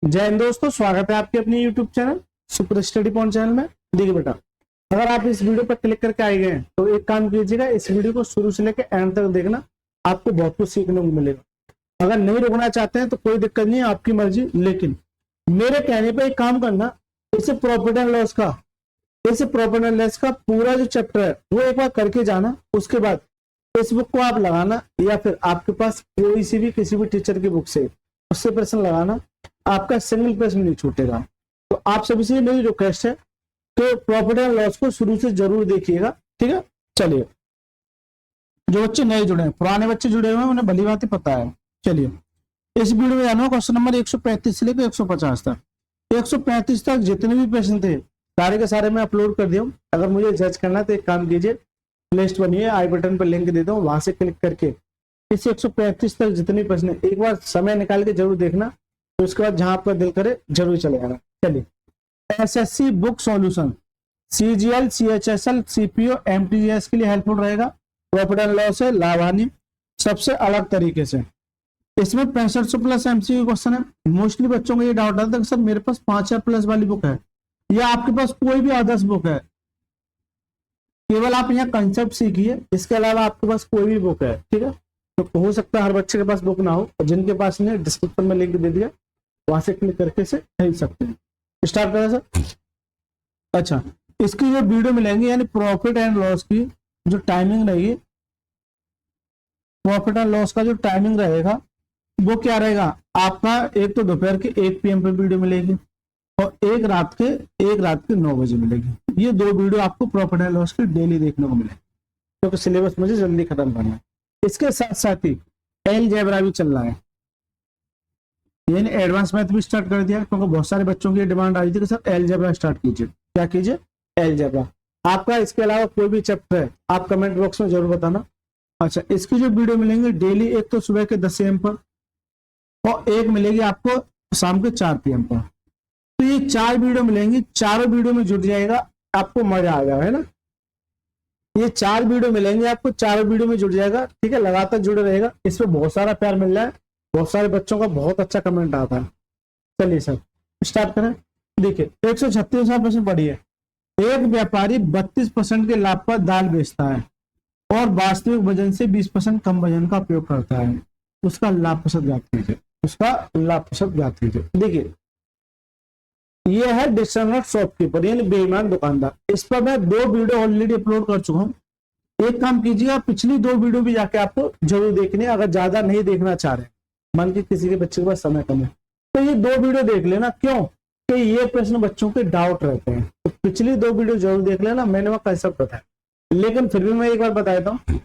जय हिंद दोस्तों, स्वागत है आपके अपने YouTube channel super study point channel में। देखिए बेटा, अगर आप इस वीडियो पर क्लिक करके आए गए हैं तो एक काम कीजिएगा, इस वीडियो को शुरू से लेकर एंड तक देखना, आपको बहुत कुछ सीखने को मिलेगा। अगर नहीं रुकना चाहते हैं तो कोई दिक्कत नहीं है, आपकी मर्जी। लेकिन मेरे कहने पर एक काम करना, इसे प्रॉफिट एंड लॉस का पूरा जो चैप्टर है वो एक बार करके जाना। उसके बाद इस बुक को आप लगाना, या फिर आपके पास कोई सी भी किसी भी टीचर की बुक से उससे प्रश्न लगाना, आपका सिंगल प्रश्न नहीं छूटेगा। तो आप सभी से मेरी रिक्वेस्ट है कि प्रॉफिट एंड लॉस को शुरू से जरूर देखिएगा, ठीक है। चलिए, जो बच्चे नए जुड़े हैं, पुराने बच्चे जुड़े हुए हैं, उन्हें भली बात पता है। चलिए, इस वीडियो में जाना क्वेश्चन नंबर 135 से लेकर 150 तक। 135 तक जितने भी प्रश्न थे सारे के सारे मैं अपलोड कर दिया हूँ। अगर मुझे जज करना है तो एक काम कीजिए, प्लेलिस्ट बनिए, आई बटन पर लिंक देता हूँ, वहां से क्लिक करके इस 135 तक जितने प्रश्न एक बार समय निकाल के जरूर देखना। तो उसके बाद जहां आपका दिल करे जरूर चले जाना। चलिए, SSC book solution CGL, CHSL, CPO, MTS के लिए हेल्पफुल रहेगा। प्रॉफिट एंड लॉस है, लाभ हानि सबसे अलग तरीके से। इसमें 6500 प्लस एमसीक्यू क्वेश्चन है। मोस्टली बच्चों को ये डाउट आता है कि सर मेरे पास 5000 प्लस वाली बुक है, या आपके पास कोई भी आदर्श बुक है, केवल आप यहाँ कंसेप्ट सीखिए, इसके अलावा आपके पास कोई भी बुक है, ठीक है। तो हो सकता है हर बच्चे के पास बुक ना हो, और जिनके पास नहीं, डिस्क्रिप्शन में लिंक दे दिया, वहां से क्लिक करके से खरीद सकते हैं। स्टार्ट करें सर। अच्छा, इसकी जो वीडियो मिलेंगी, यानी प्रॉफिट एंड लॉस की जो टाइमिंग रहेगी, प्रॉफिट एंड लॉस का जो टाइमिंग रहेगा वो क्या रहेगा आपका, एक तो दोपहर के 1 PM पे वीडियो मिलेगी, और एक रात के 9 बजे मिलेगी। ये दो वीडियो आपको प्रॉफिट एंड लॉस की डेली देखने को मिलेगी, क्योंकि सिलेबस मुझे जल्दी खत्म करना है। इसके साथ साथ ही अलजेब्रा भी चल रहा है, यानी एडवांस मैथ भी स्टार्ट कर दिया, क्योंकि बहुत सारे बच्चों की डिमांड आई थी कि सर अलजेब्रा स्टार्ट कीजिए। क्या कीजिए? अलजेब्रा। आपका इसके अलावा कोई भी चैप्टर है आप कमेंट बॉक्स में जरूर बताना। अच्छा, इसकी जो वीडियो मिलेंगे डेली, एक तो सुबह के 10 AM पर, और एक मिलेगी आपको शाम के 4 PM पर। तो ये 4 वीडियो मिलेंगी, चारों वीडियो में जुड़ जाएगा, आपको मजा आ जाएगा, है ना। ये 4 वीडियो मिलेंगे आपको, चारों वीडियो में जुड़ जाएगा, ठीक है। लगातार जुड़े रहेगा, इसमें बहुत सारा प्यार मिल रहा है, बहुत सारे बच्चों का बहुत अच्छा कमेंट आता है। चलिए सर स्टार्ट करें। देखिए, 136वां प्रश्न पढ़िए। एक व्यापारी 32% के लाभ पर दाल बेचता है और वास्तविक वजन से 20% कम वजन का उपयोग करता है, उसका लाभ प्रतिशत ज्ञात कीजिए। देखिए, ये है डिसऑनेस्ट शॉपकीपर, यानी बेईमान दुकानदार। इस पर मैं 2 वीडियो ऑलरेडी अपलोड कर चुका हूँ। एक काम कीजिएगा, पिछली 2 वीडियो भी जाके आपको जरूर देखनी है, अगर ज्यादा नहीं देखना चाह रहे, मान के किसी के बच्चे के पास समय कम है, तो ये 2 वीडियो देख लेना। क्यों? कि ये प्रश्न बच्चों के डाउट रहते हैं, तो पिछली 2 वीडियो जरूर देख लेना, मैंने वह कंसेप्ट बताया। लेकिन फिर भी मैं एक बार बता देता हूँ।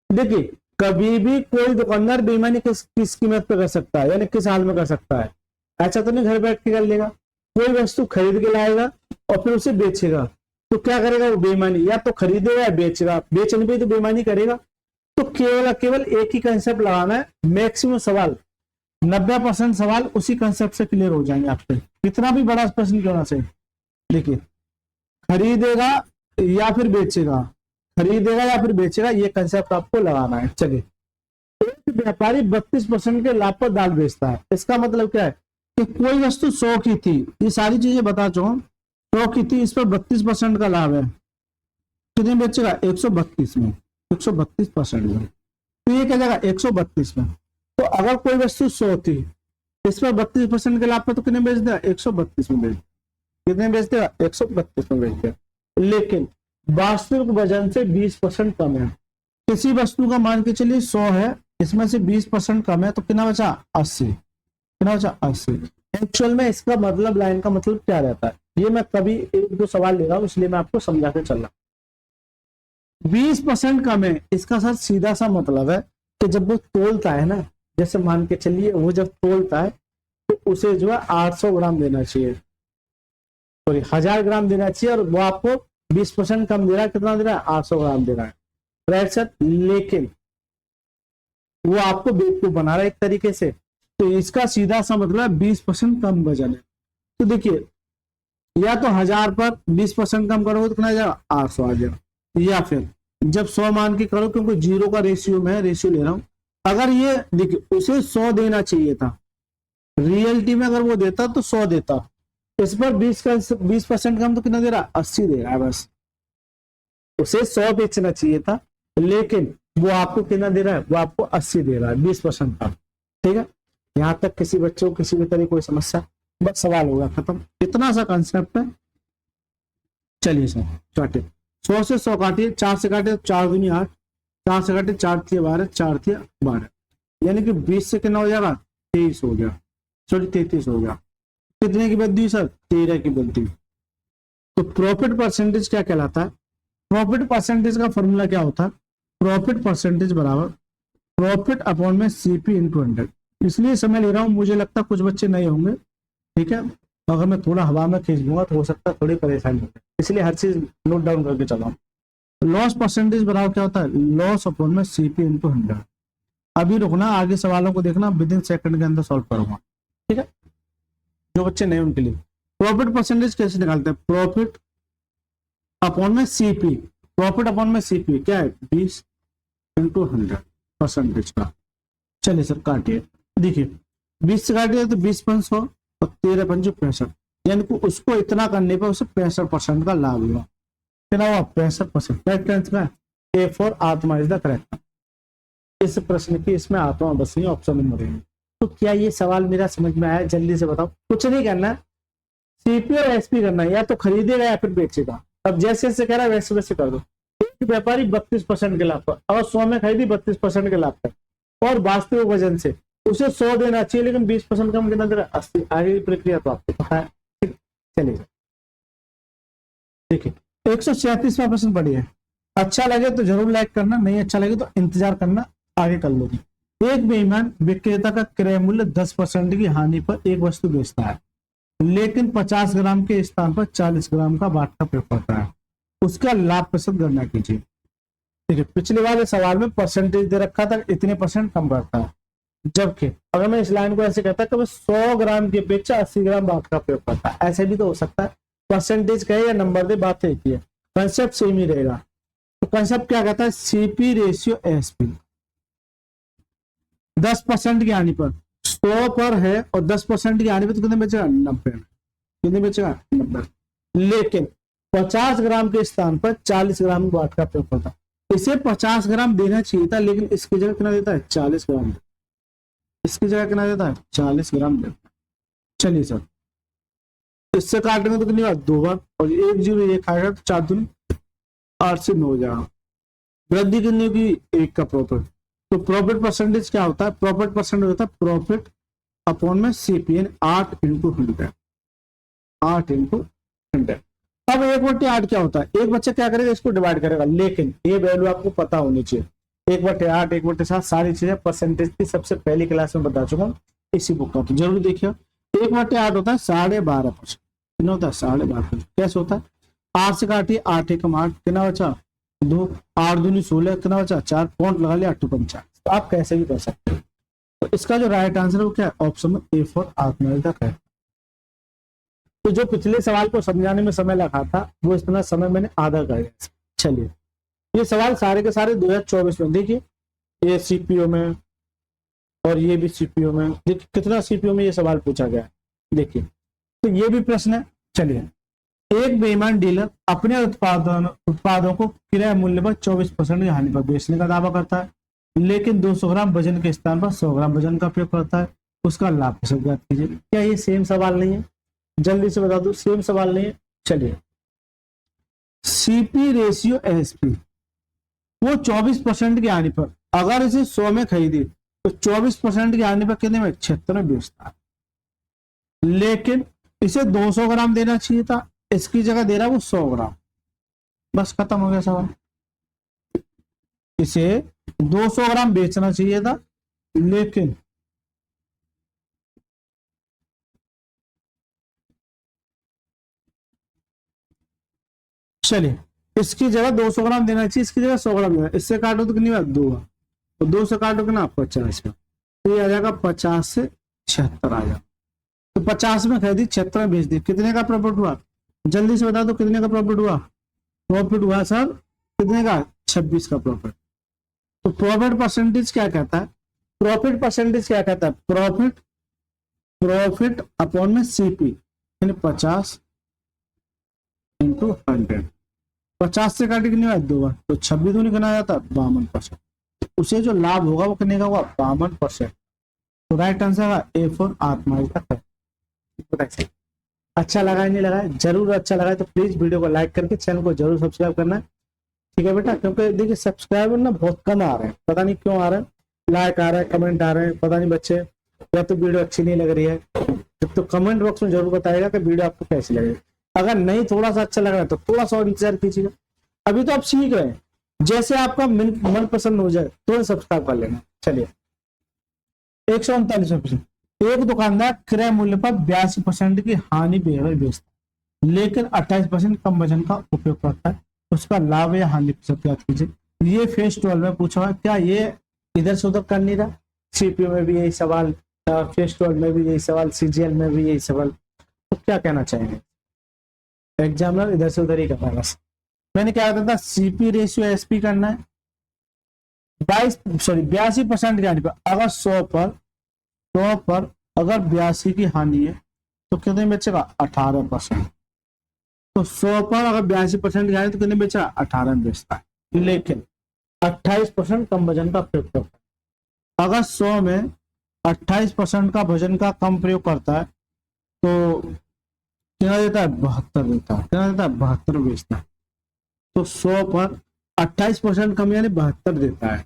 देखिए, कभी भी कोई दुकानदार बेईमानी किस कीमत पे कर सकता है, यानी किस हाल में कर सकता है। ऐसा तो नहीं घर बैठ के कर लेगा। कोई वस्तु खरीद के लाएगा और फिर उसे बेचेगा, तो क्या करेगा वो? बेईमानी। या तो खरीदेगा या बेचेगा, बेचने पे तो बेईमानी करेगा। तो केवल एक ही कंसेप्ट लगाना है, मैक्सिमम सवाल 90% सवाल उसी कंसेप्ट से क्लियर हो जाएंगे आपके, कितना भी बड़ा प्रश्न क्यों ना सही। देखिए, खरीदेगा या फिर बेचेगा, ये कंसेप्ट आपको लगाना है। चलिए, एक व्यापारी 32% के लाभ पर दाल बेचता है, इसका मतलब क्या है कि कोई वस्तु 100 की थी, ये सारी चीजें बता चुका हूं, 100 की थी, इस पर 32% का लाभ है, कितने बेचेगा? 132 में, 132% में। तो ये क्या जाएगा? 132 में। तो अगर कोई वस्तु 100 थी, इस पर 32% के लाभ पर, तो कितने बेच देगा? 132 में बेच। कितने बेच देगा? 132 में बेच देगा। लेकिन वास्तविक वजन से 20% कम है। किसी वस्तु का मान के चलिए 100 है, इसमें से 20% कम है, तो कितना बचा? 80। कितना बचा? 80। एक्चुअल में इसका मतलब, लाइन का मतलब क्या रहता है, ये मैं कभी 1-2 सवाल ले रहा हूं, इसलिए मैं आपको समझा के चल रहा हूं। 20% कम है, इसका सर सीधा सा मतलब है कि जब वो तोलता है ना, जैसे मान के चलिए वो जब तोलता है तो उसे जो है 800 ग्राम देना चाहिए, सॉरी 1000 ग्राम देना चाहिए, और वो आपको 20% कम दे रहा है। कितना दे रहा है? 800 ग्राम दे रहा है, राइट सर। लेकिन वो आपको बेवकूफ बना रहा है एक तरीके से, तो इसका सीधा सा मतलब 20% कम वजन है। तो देखिए, या तो 1000 पर 20% कम करोगे तो कितना आ जाएगा? 800 आ जाएगा। या फिर जब 100 मान के करो, क्योंकि 0 का रेशियो में रेशियो ले रहा हूं, अगर ये देखिए उसे 100 देना चाहिए था, रियलिटी में अगर वो देता तो 100 देता, इस पर 20% कम तो कितना दे रहा, 80 दे रहा है बस। उसे 100 बेचना चाहिए था, लेकिन वो आपको कितना दे रहा है, वो आपको 80 दे रहा है, 20% कम। ठीक है, यहाँ तक किसी बच्चे को किसी भी तरह कोई समस्या, बस सवाल होगा खत्म, इतना सा कंसेप्ट है। चलिए सर काटे, 100 से 100 काटिए, 4 से काटे 4 दूनी 8, 4 से काटे 4 थिया 12, 4 थिया 12, यानी कि 20 से कितना हो जाएगा, 23 हो गया, सॉरी 33 हो गया। कितने की बदली सर, 13 की बदली। तो प्रॉफिट परसेंटेज क्या कहलाता है, प्रॉफिट परसेंटेज का फॉर्मूला क्या होता है, प्रॉफिट परसेंटेज बराबर प्रॉफिट अपॉन में सीपी इंटू 100। इसलिए समय ले रहा हूं, मुझे लगता है कुछ बच्चे नए होंगे, ठीक है, अगर मैं थोड़ा हवा में खींच दूंगा तो हो सकता है थोड़ी परेशानी हो, इसलिए हर चीज नोट डाउन करके चला हूं। लॉस परसेंटेज बराबर क्या होता है, लॉस अपॉन में सीपी इंटू 100। अभी रुकना, आगे सवालों को देखना, विद इन सेकंड के अंदर सॉल्व करूंगा, ठीक है, जो बच्चे नए उनके लिए। प्रॉफिट परसेंटेज कैसे निकालते हैं, प्रॉफिट अपॉन में सीपी, प्रॉफिट अपॉन में सीपी क्या है, 20 इंटू 100 परसेंटेज का। चलिए सर काटिए, देखिए 20 से काटिए तो 20 पंच 100 और 13 पंच 65, यानी कि उसको इतना करने पर उसे 65% का लाभ हुआ, कितना हुआ, 65%। करेक्ट आंसर ए फॉर आत्मा इज द करेक्ट। इस प्रश्न की इसमें आत्मा बसी ऑप्शन नंबर ए। तो क्या ये सवाल मेरा समझ में आया, जल्दी से बताओ। कुछ नहीं करना, सीपी और एसपी करना है, या तो खरीदेगा या फिर बेचेगा। अब जैसे जैसे कह रहा है वैसे वैसे कर दो। एक व्यापारी 32% के लाभ पर, अगर 100 में खरीदी 32% के लाभ पर और वास्तविक वजन से उसे 100 देना चाहिए, लेकिन 20% कम कितना दे रहा है, 80। आगे की प्रक्रिया तो आपको पता है। चलिए देखिए 136वां प्रश्न पढ़िए। अच्छा लगे तो जरूर लाइक करना, नहीं अच्छा लगे तो इंतजार करना, आगे कर लोगे। एक बेईमान विक्रेता का क्रय मूल्य 10% की हानि पर एक वस्तु बेचता है, लेकिन 50 ग्राम के स्थान पर 40 ग्राम का बाट का प्रयोग करता है, उसका लाभ प्रतिशत गणना कीजिए। देखिए पिछले वाले सवाल में परसेंटेज दे रखा था, इतने परसेंट कम करता है, जबकि अगर मैं इस लाइन को ऐसे कहता कि 100 ग्राम की अपेक्षा 80 ग्राम बाट का प्रयोग करता है, ऐसे भी तो हो सकता है। परसेंटेज कहे या नंबर दे, बात एक ही है, कंसेप्ट सेम ही रहेगा। तो कंसेप्ट क्या कहता है, सीपी रेशियो एसपी 10% की हानि पर 100 पर है और 10% की हानि पर तो कितने बेचेगा, 90, कितने बेचेगा, 90, लेकिन 50 ग्राम के स्थान पर 40 ग्राम बाट का प्रयोग करता है। इसे 50 ग्राम देना चाहिए था, लेकिन इसकी जगह कितना देता है, 40 ग्राम, इसकी जगह कितना देता है, 40 ग्राम देता है। चलिए सर इससे काटेंगे तो कितनी बार, 2 बार, और 1 0 1 आएगा तो 4 दूनी 8 से 9 हो जाएगा। वृद्धि कितनी होगी, 1 का प्रॉफिट। तो प्रॉफिट परसेंटेज क्या होता है, प्रॉफिट परसेंटेज होता है प्रॉफिट अपॉन में सीपीएन 8 इंटू 100, 8 इंटू 100। अब 1/8 क्या होता है, एक बच्चा क्या करेगा, इसको डिवाइड करेगा, लेकिन ये वैल्यू आपको पता होनी चाहिए। 1/8 1/7 सारी चीजें परसेंटेज की सबसे पहली क्लास में बता चुका हूँ इसी बुक का, तो जरूर देखिए। 1/8 होता है 12.5%, कितना होता है, 12.5%। कैसे होता है, 8 से काटिए, 8 एकम 8, कितना बचा 2, 8 दूनी 16, कितना बचा 4, पॉइंट लगा लिया 8 5। तो आप कैसे भी कर सकते हैं। तो इसका जो राइट आंसर है वो क्या है, ऑप्शन में ए फॉर आत्मनिर्भर है। तो जो पिछले सवाल को समझाने में समय लगा था, वो इतना समय मैंने आधा कर दिया। चलिए ये सवाल सारे के सारे 2024 में, देखिए ये सीपीओ में और ये भी सीपीओ में, देखिए कितना सीपीओ में ये सवाल पूछा गया है, देखिए। तो ये भी प्रश्न है। चलिए एक बेईमान डीलर अपने उत्पादों को क्रय मूल्य पर 24% की हानि पर बेचने का दावा करता है, लेकिन 200 ग्राम वजन के स्थान पर 100 ग्राम वजन का प्रयोग करता है, उसका लाभ प्रतिशत ज्ञात कीजिए। क्या ये सेम सवाल नहीं है, जल्दी से बता दो, सेम सवाल नहीं है। चलिए सीपी रेशियो एसपी, वो 24% की हानि पर, अगर इसे 100 में खरीदी तो 24% की हानि पर कितने में, 76 में बेचता है, लेकिन इसे 200 ग्राम देना चाहिए था, इसकी जगह दे रहा है वो 100 ग्राम। बस खत्म हो गया सवाल। इसे 200 ग्राम बेचना चाहिए था, लेकिन चलिए इसकी जगह 200 ग्राम देना चाहिए, इसकी जगह 100 ग्राम देना। इससे काटो तो कितनी बात, 2, तो 2 से काटो कितना, 50 का, तो ये आ जाएगा 50 से 76 आ जाएगा। तो 50 में खरीदी, 76 में बेच दी, कितने का प्रॉफिट हुआ, जल्दी से बता दो कितने का प्रॉफिट हुआ। प्रॉफिट हुआ सर कितने का, 26 का प्रॉफिट। तो प्रॉफिट परसेंटेज क्या कहता है, प्रॉफिट परसेंटेज क्या कहता है, प्रॉफिट प्रॉफिट अपॉन में सीपी, यानी 50 इंटू 100। 50 से काट कितनी बार 2 बार, तो 26 दूनी कितना जाता है 52%। उसे जो लाभ होगा वो कितने का होगा 52%। तो राइट आंसर है ए फॉर आत्मा का। अच्छा लगा नहीं लगा, जरूर अच्छा लगा तो प्लीज वीडियो को लाइक करके चैनल को जरूर सब्सक्राइब करना है, ठीक है बेटा। क्योंकि देखिए सब्सक्राइबर ना बहुत कम आ रहे हैं, पता नहीं क्यों आ रहे हैं, लाइक आ रहा है, कमेंट आ रहे हैं, पता नहीं बच्चे या तो वीडियो अच्छी नहीं लग रही है। तो कमेंट बॉक्स में जरूर बताएगा कि वीडियो आपको कैसी लगे। अगर नहीं थोड़ा सा अच्छा लग रहा है तो थोड़ा सा और इंतजार कीजिएगा। अभी तो आप सीख रहे हैं, जैसे आपका मन पसंद हो जाए तो सब्सक्राइब कर लेना। चलिए 139%। एक दुकानदार क्रय मूल्य पर 82% की हानि बेचता है, लेकिन 28% कम वजन का उपयोग करता है, उसका लाभ या हानि प्रतिशत याद कीजिए। ये फेज 12 में पूछा हुआ, क्या ये इधर से उधर कर नहीं रहा? सीपीयू में भी यही सवाल, फेज 12 में भी यही सवाल, सीजीएल में भी यही सवाल। तो क्या कहना चाहेंगे? एग्जामिनर इधर से उधर ही कर रहा है बस। मैंने क्या कहता था, सीपी रेशियो एसपी करना है 82% की हानि पर। अगर 100 पर अगर 82 की हानि है तो कितने बेचेगा 18%। तो 100 पर अगर 82% की हानि तो कितने बेचा 18 में बेचता है, लेकिन 28% कम वजन का प्रयोग करता है। अगर 100 में 28% का वजन का कम प्रयोग करता है तो कितना देता है 72 देता है, कितना देता है 72 बेचता है। तो 100 पर 28% कम यानी 72 देता है,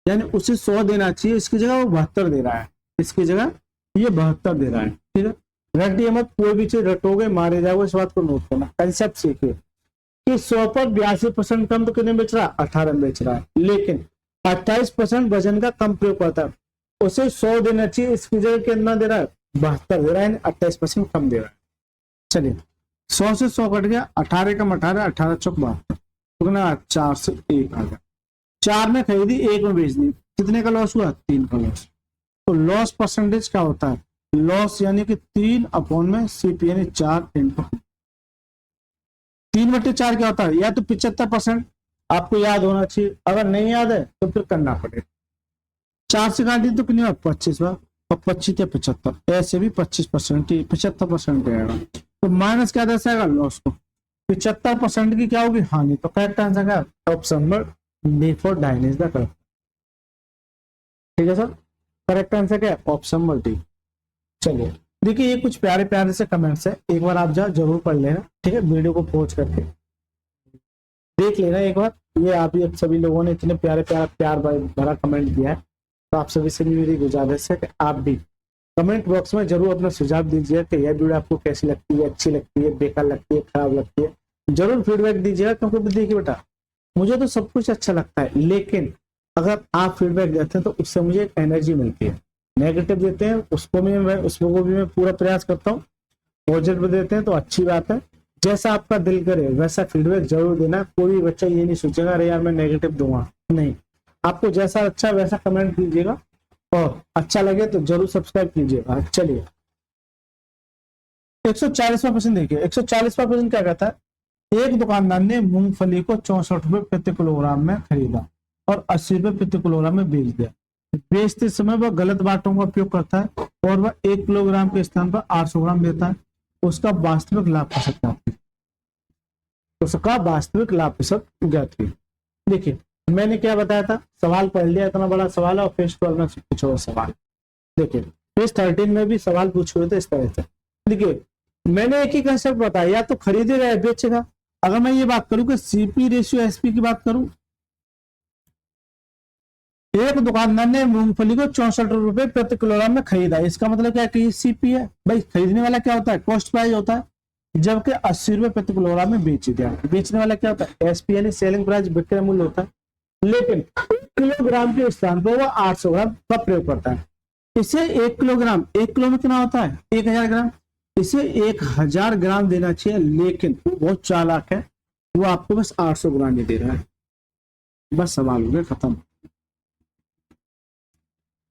यानी उसे 100 देना चाहिए, इसकी जगह वो 72 दे रहा है, इसकी जगह ये 72 दे रहा है। ठीक है, रट दिए मत, कोई भी चीज रटोगे मारे जाओगे, इस बात को नोट करना, कंसेप्ट सीखिए कि 100 पर 82% कम तो कितने बेच रहा है 18 में बेच रहा है, लेकिन 28% वजन का कम प्रयोग करता है, उसे 100 देना चाहिए, इसकी जगह कितना दे रहा है 72 दे रहा है, 28% कम दे रहा है। चलिए 100 से 100 कट गया, 18 कम 18, 18 चौक 72, तो 4 से 1 आ गया। 4 में खरीदी 1 में बेच दी, कितने का लॉस हुआ 3 का लॉस। तो लॉस परसेंटेज क्या होता है, लॉस यानी कि 3 अपॉन में सीपी यानी 4 इंटू 3/4 क्या होता है, या तो 75%, आपको याद होना चाहिए, अगर नहीं याद है तो फिर करना पड़ेगा। 4 से काट दी तो कितनी 25 और 25 या 75, ऐसे भी 25% ही 75% रहेगा। तो माइनस क्या दर्शाएगा लॉस को, 75% की क्या होगी हानि। तो करेक्ट आंसर क्या है option number D for dine is the correct. ठीक है सर, करेक्ट आंसर क्या है ऑप्शन नंबर डी। चलिए देखिए ये कुछ प्यारे प्यारे से कमेंट्स है, एक बार आप जाओ जरूर पढ़ लेना, ठीक है, वीडियो को पॉज करके देख लेना एक बार। ये आप सभी लोगों ने इतने प्यारे प्यार भरा कमेंट दिया है, तो आप सभी से मेरी गुजारिश है कि आप भी कमेंट बॉक्स में जरूर अपना सुझाव दीजिए कि यह वीडियो आपको कैसी लगती है, अच्छी लगती है, बेकार लगती है, खराब लगती है, जरूर फीडबैक दीजिएगा। क्योंकि देखिए बेटा मुझे तो सब कुछ अच्छा लगता है, लेकिन अगर आप फीडबैक देते हैं तो उससे मुझे एक एनर्जी मिलती है। नेगेटिव देते हैं उसको भी मैं पूरा प्रयास करता हूँ, पॉजिटिव देते हैं तो अच्छी बात है, जैसा आपका दिल करे वैसा फीडबैक जरूर देना। कोई भी बच्चा ये नहीं सोचेगा अरे यार मैं नेगेटिव दूंगा, नहीं, आपको जैसा अच्छा वैसा कमेंट कीजिएगा, और अच्छा लगे तो जरूर सब्सक्राइब कीजिएगा। चलिए 140वां प्रश्न देखिए, 140वां प्रश्न क्या कहता है, एक दुकानदार ने मूंगफली को 64 रुपए प्रति किलोग्राम में खरीदा और 80 रुपए प्रति किलोग्राम में बेच दिया। बेचते समय वह गलत बाटों का उपयोग करता है और वह 1 किलोग्राम के स्थान पर 800 ग्राम देता है, उसका वास्तविक लाभ प्रतिशत ज्ञात कीजिए। उसका वास्तविक लाभ प्रतिशत ज्ञात कीजिए। देखिए मैंने क्या बताया था, सवाल पढ़ लिया, इतना बड़ा सवाल है, और फेज 12 में पूछा हुआ सवाल। देखिए फेज 13 में भी सवाल पूछे हुए थे इस तरह से। देखिए मैंने एक ही कंसेप्ट बताया, या तो खरीदेगा या बेचेगा। अगर मैं ये बात करूं कि सीपी रेशियो एसपी की बात करूं, एक दुकानदार ने मूंगफली को 64 रुपए प्रति किलोग्राम में खरीदा, इसका मतलब क्या है कि सीपी है भाई। खरीदने वाला क्या होता है कॉस्ट प्राइस होता है, जबकि 80 रुपए प्रति किलोग्राम में बेच दिया। बेचने वाला क्या होता है एसपी यानी सेलिंग प्राइस, विक्रय मूल्य होता है, लेकिन 1 किलोग्राम के स्थान पर वो 800 ग्राम का प्रयोग करता है। इसे 1 किलोग्राम, 1 किलो में कितना होता है 1000 ग्राम, इसे 1000 ग्राम देना चाहिए, लेकिन वो बहुत चालाक है, वो आपको बस 800 ग्राम ही दे रहा है। बस सवाल हो गया खत्म।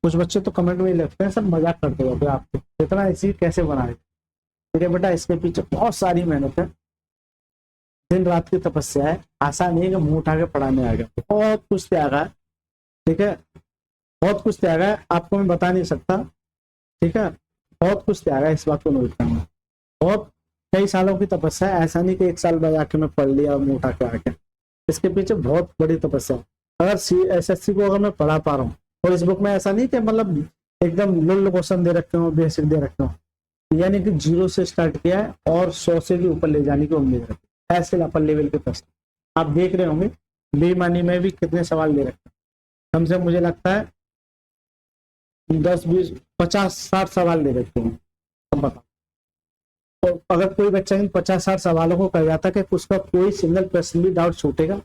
कुछ बच्चे तो कमेंट में लगते हैं सब मजाक करते होते हैं, आपको इतना इसी कैसे बनाए। मेरे बेटा इसके पीछे बहुत सारी मेहनत है, दिन रात की तपस्या है, आसान नहीं है कि मुंह उठा के पढ़ाने आ गया। बहुत कुछ त्याग है, ठीक है, बहुत कुछ त्याग है, आपको मैं बता नहीं सकता, ठीक है। बहुत कुछ त्यागा, इस बात को नोट करना। बहुत कई सालों की तपस्या है, ऐसा नहीं कि एक साल बाद आके मैं पढ़ लिया और मोटा के आके, इसके पीछे बहुत बड़ी तपस्या है। अगर SSC को अगर मैं पढ़ा पा रहा हूँ, और इस बुक में ऐसा नहीं कि मतलब एकदम लुल्ल क्वेश्चन दे रखे हो, बेसिक दे रखे हो, यानी कि 0 से स्टार्ट किया है और 100 से भी ऊपर ले जाने की उम्मीद रखी, ऐसे अपर लेवल के प्रश्न आप देख रहे होंगे। बेईमानी में भी कितने सवाल दे रखे हैं, कम से मुझे लगता है 10 20 50 60 सवाल दे रखे हैं। अब बताओ, तो अगर कोई बच्चा इन 50 60 सवालों को कर जाता कि उसका कोई सिंगल प्रश्न भी डाउट छूटेगा,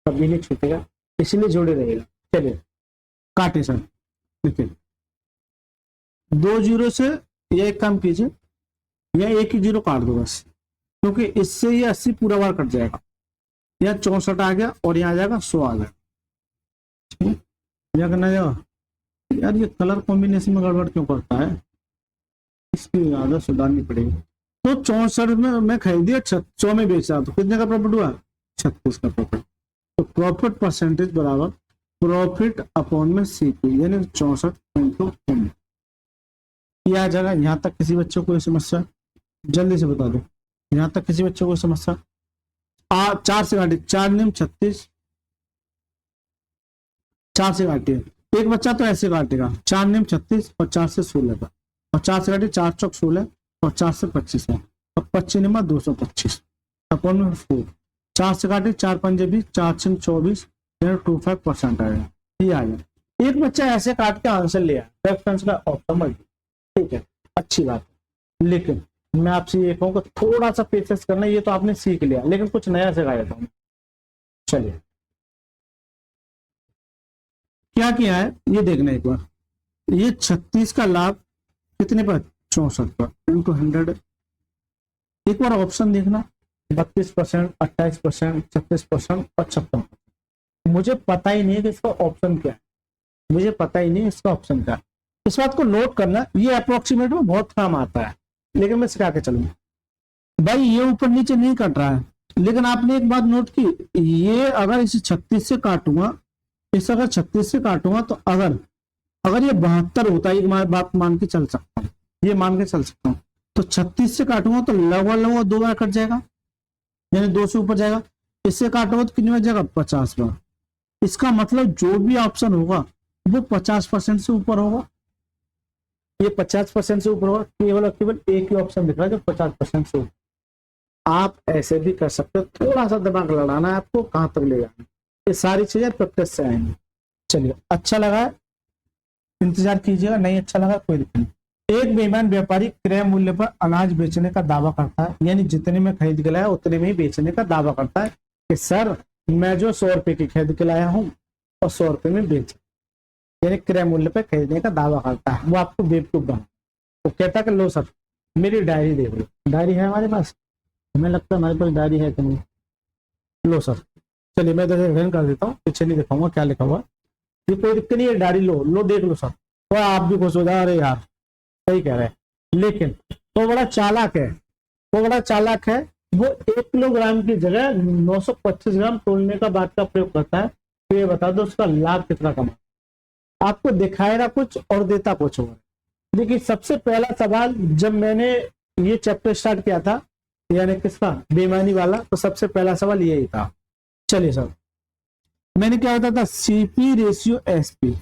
कभी नहीं छूटेगा, इसलिए जुड़े रहेगा। चलिए काटे सर, देखिए 2 0 से ये एक काम कीजिए, या एक ही 0 काट दो बस, क्योंकि इससे ये 80 पूरा बार कट जाएगा। यहाँ 64 आ गया और यहाँ आ जाएगा 100 आ जाएगा। क्या करना जाएगा यार, ये कलर कॉम्बिनेशन में गड़बड़ क्यों करता है, इसकी आदत सुधारनी पड़ेगी। तो 64 में मैं खरीद दिया, 100 में बेचा, तो कितने का प्रॉफिट हुआ, 36 का प्रॉफिट। तो प्रॉफिट परसेंटेज बराबर प्रॉफिट अपॉन में CP, यानी 64 ये आ जाएगा। यहाँ तक किसी बच्चे को कोई समस्या, जल्दी से बता दो, यहाँ तक किसी बच्चे को समस्या। 4 से काटिए, 4 नियम 36, 4 से काटिए, एक बच्चा तो ऐसे काटेगा, 4 नियम 36 और 4 से 16 का, और 4 से काटिए, 4 चौक 16 और 4 से 25 है, और 25 नियम 225 अपॉन में 4, 4 से काटिए, 4 पंजे 20, 4 6 24, 25% आएगा। ये आ गया। एक बच्चा ऐसे काट के आंसर लिया, रेफरेंस का ऑप्शन, ठीक है, अच्छी बात है। लेकिन मैं आपसे ये कहूँगा थोड़ा सा पेशेंस करना, ये तो आपने सीख लिया, लेकिन कुछ नया सिखाया था। चलिए क्या किया है ये देखना एक बार, ये 36 का लाभ कितने पर, 64 पर, इंटू 100। एक बार ऑप्शन देखना, 32%, 28%, 36% और 56%। मुझे पता ही नहीं है कि इसका ऑप्शन क्या है, मुझे पता ही नहीं इसका ऑप्शन क्या है। इस बात को नोट करना, ये अप्रोक्सीमेट में बहुत काम आता है, लेकिन मैं सिखा के चलूंगा। भाई ये ऊपर नीचे नहीं कट रहा है, लेकिन आपने एक बात नोट की, ये अगर इसे 36 से काटूंगा, इस अगर 36 से काटूंगा, तो अगर ये 72 होता है, एक बात मान के चल सकता हूँ, ये मान के चल सकता हूँ, तो 36 से काटूंगा तो लगभग 2 बार कट जाएगा, यानी 2 से ऊपर जाएगा। इससे काटूंगा तो कितनी बार जाएगा, 50 बार। इसका मतलब जो भी ऑप्शन होगा वो 50% से ऊपर होगा, ये 50% से ऊपर होगा। केवल एक ही ऑप्शन दिख रहा है जो 50% से ऊपर। आप ऐसे भी कर सकते हो, थोड़ा सा दिमाग लड़ाना है आपको, कहां तक ले जाना, ये सारी चीजें प्रैक्टिस से आएंगी। चलिए, अच्छा लगा इंतजार कीजिएगा, नहीं अच्छा लगा कोई दिक्कत नहीं। एक बेईमान व्यापारी क्रय मूल्य पर अनाज बेचने का दावा करता है, यानी जितने में खरीद के लाया उतने में ही बेचने का दावा करता है कि सर मैं जो 100 रुपए की खरीद के लाया हूँ और 100 रुपए में बेच, यानी क्रय मूल्य पर खरीदने का दावा करता है। वो आपको बेवकूफ बना, वो कहता है कि लो सर मेरी डायरी देख लो, डायरी है हमारे पास, हमें लगता है हमारे पास डायरी है कि नहीं, लो सर। चलिए मैं रन कर देता हूँ, पीछे नहीं दिखाऊंगा क्या लिखा हुआ, ये कोई दिक्कत नहीं है, डायरी लो देख लो सर, तो आप भी खुश हो जाओ, अरे यार सही कह रहे हैं। लेकिन तो बड़ा चालाक है, वो 1 किलोग्राम की जगह 925 ग्राम तोलने का बात का प्रयोग करता है। तो ये बता दो उसका लाभ कितना कमा, आपको दिखाएगा कुछ और देता कुछ होगा। देखिए सबसे पहला सवाल जब मैंने ये चैप्टर स्टार्ट किया था, यानी किसका, बेईमानी वाला, तो सबसे पहला सवाल यही था। चलिए सर, मैंने क्या होता था, CP रेशियो SP।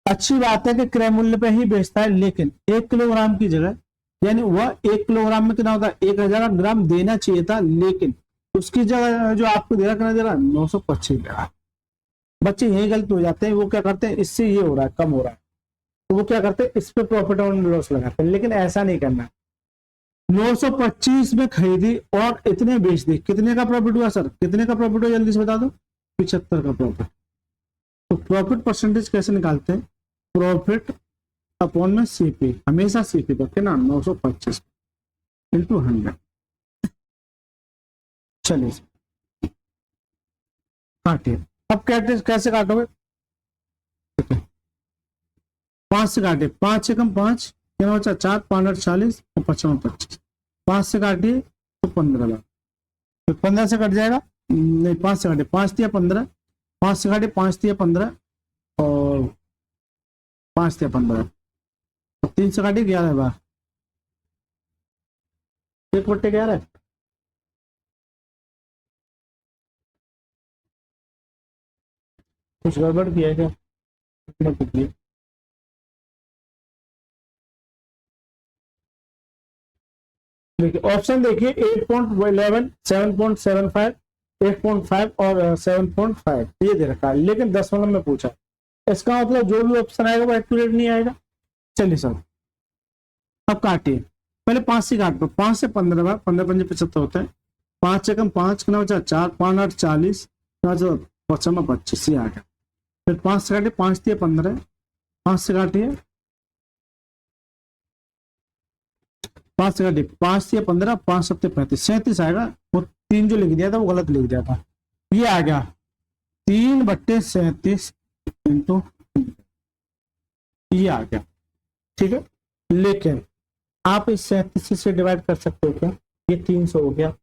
अच्छी बात है कि क्रय मूल्य पे ही बेचता है, लेकिन 1 किलोग्राम की जगह, यानी वह 1 किलोग्राम में कितना होता है, 1000 ग्राम देना चाहिए था, लेकिन उसकी जगह जो आपको दे रहा 925 दे रहा। बच्चे यही गलत हो जाते हैं, वो क्या करते हैं, इससे ये हो रहा है, कम हो रहा है, तो वो क्या करते हैं, इस पे प्रॉफिट और लॉस लगाते हैं। लेकिन ऐसा नहीं करना, 925 में खरीदी और इतने बेच दी, कितने का प्रॉफिट हुआ सर, कितने का प्रॉफिट हुआ जल्दी से बता दो, 75 का प्रॉफिट। तो प्रॉफिट परसेंटेज कैसे निकालते हैं, प्रॉफिट अपॉन में CP, हमेशा CP पर कितना, 925 इंटू 100। चलिए काटिए, अब कैसे काटोगे, 5 से काटिए, 5 से कम 5, क्या बचा 4, 5 40 और 55 25, 5 से काटिए तो 15 लाख, तो 15 से कट जाएगा, नहीं 5 से काटिए, 5 दिया 15, 5 से काटिए, 5 दिया 15 और 5 दिया 15, 3 से काटिए 11 बार, 1/11 कुछ गड़बड़ किया है क्या? देखिए ऑप्शन देखिए 8.11, 7.75, 8.5 और 7.5 ये दे रखा है, लेकिन 10 में पूछा। इसका मतलब जो भी ऑप्शन आएगा वो एक्यूरेट नहीं आएगा। चलिए सर अब काटिए, पहले 5 से काट दो, 5 से 15 बार, 15 पंजे 75 होते हैं, 5 से कम 5 कितना बचा 4, 5 8 40, 25 ये आ गया। फिर 5 से काटिए, 5 दिए 15, 5 से काटिए, 5 से काटिए, 5 दिए 15, 5 सत्ते 35, 37 आएगा। वो 3 जो लिख दिया था वो गलत लिख दिया था, ये आ गया 3/37 इंटू, ये आ गया। ठीक है, लेकिन आप इस 37 से डिवाइड कर सकते हो क्या? ये 300 हो गया,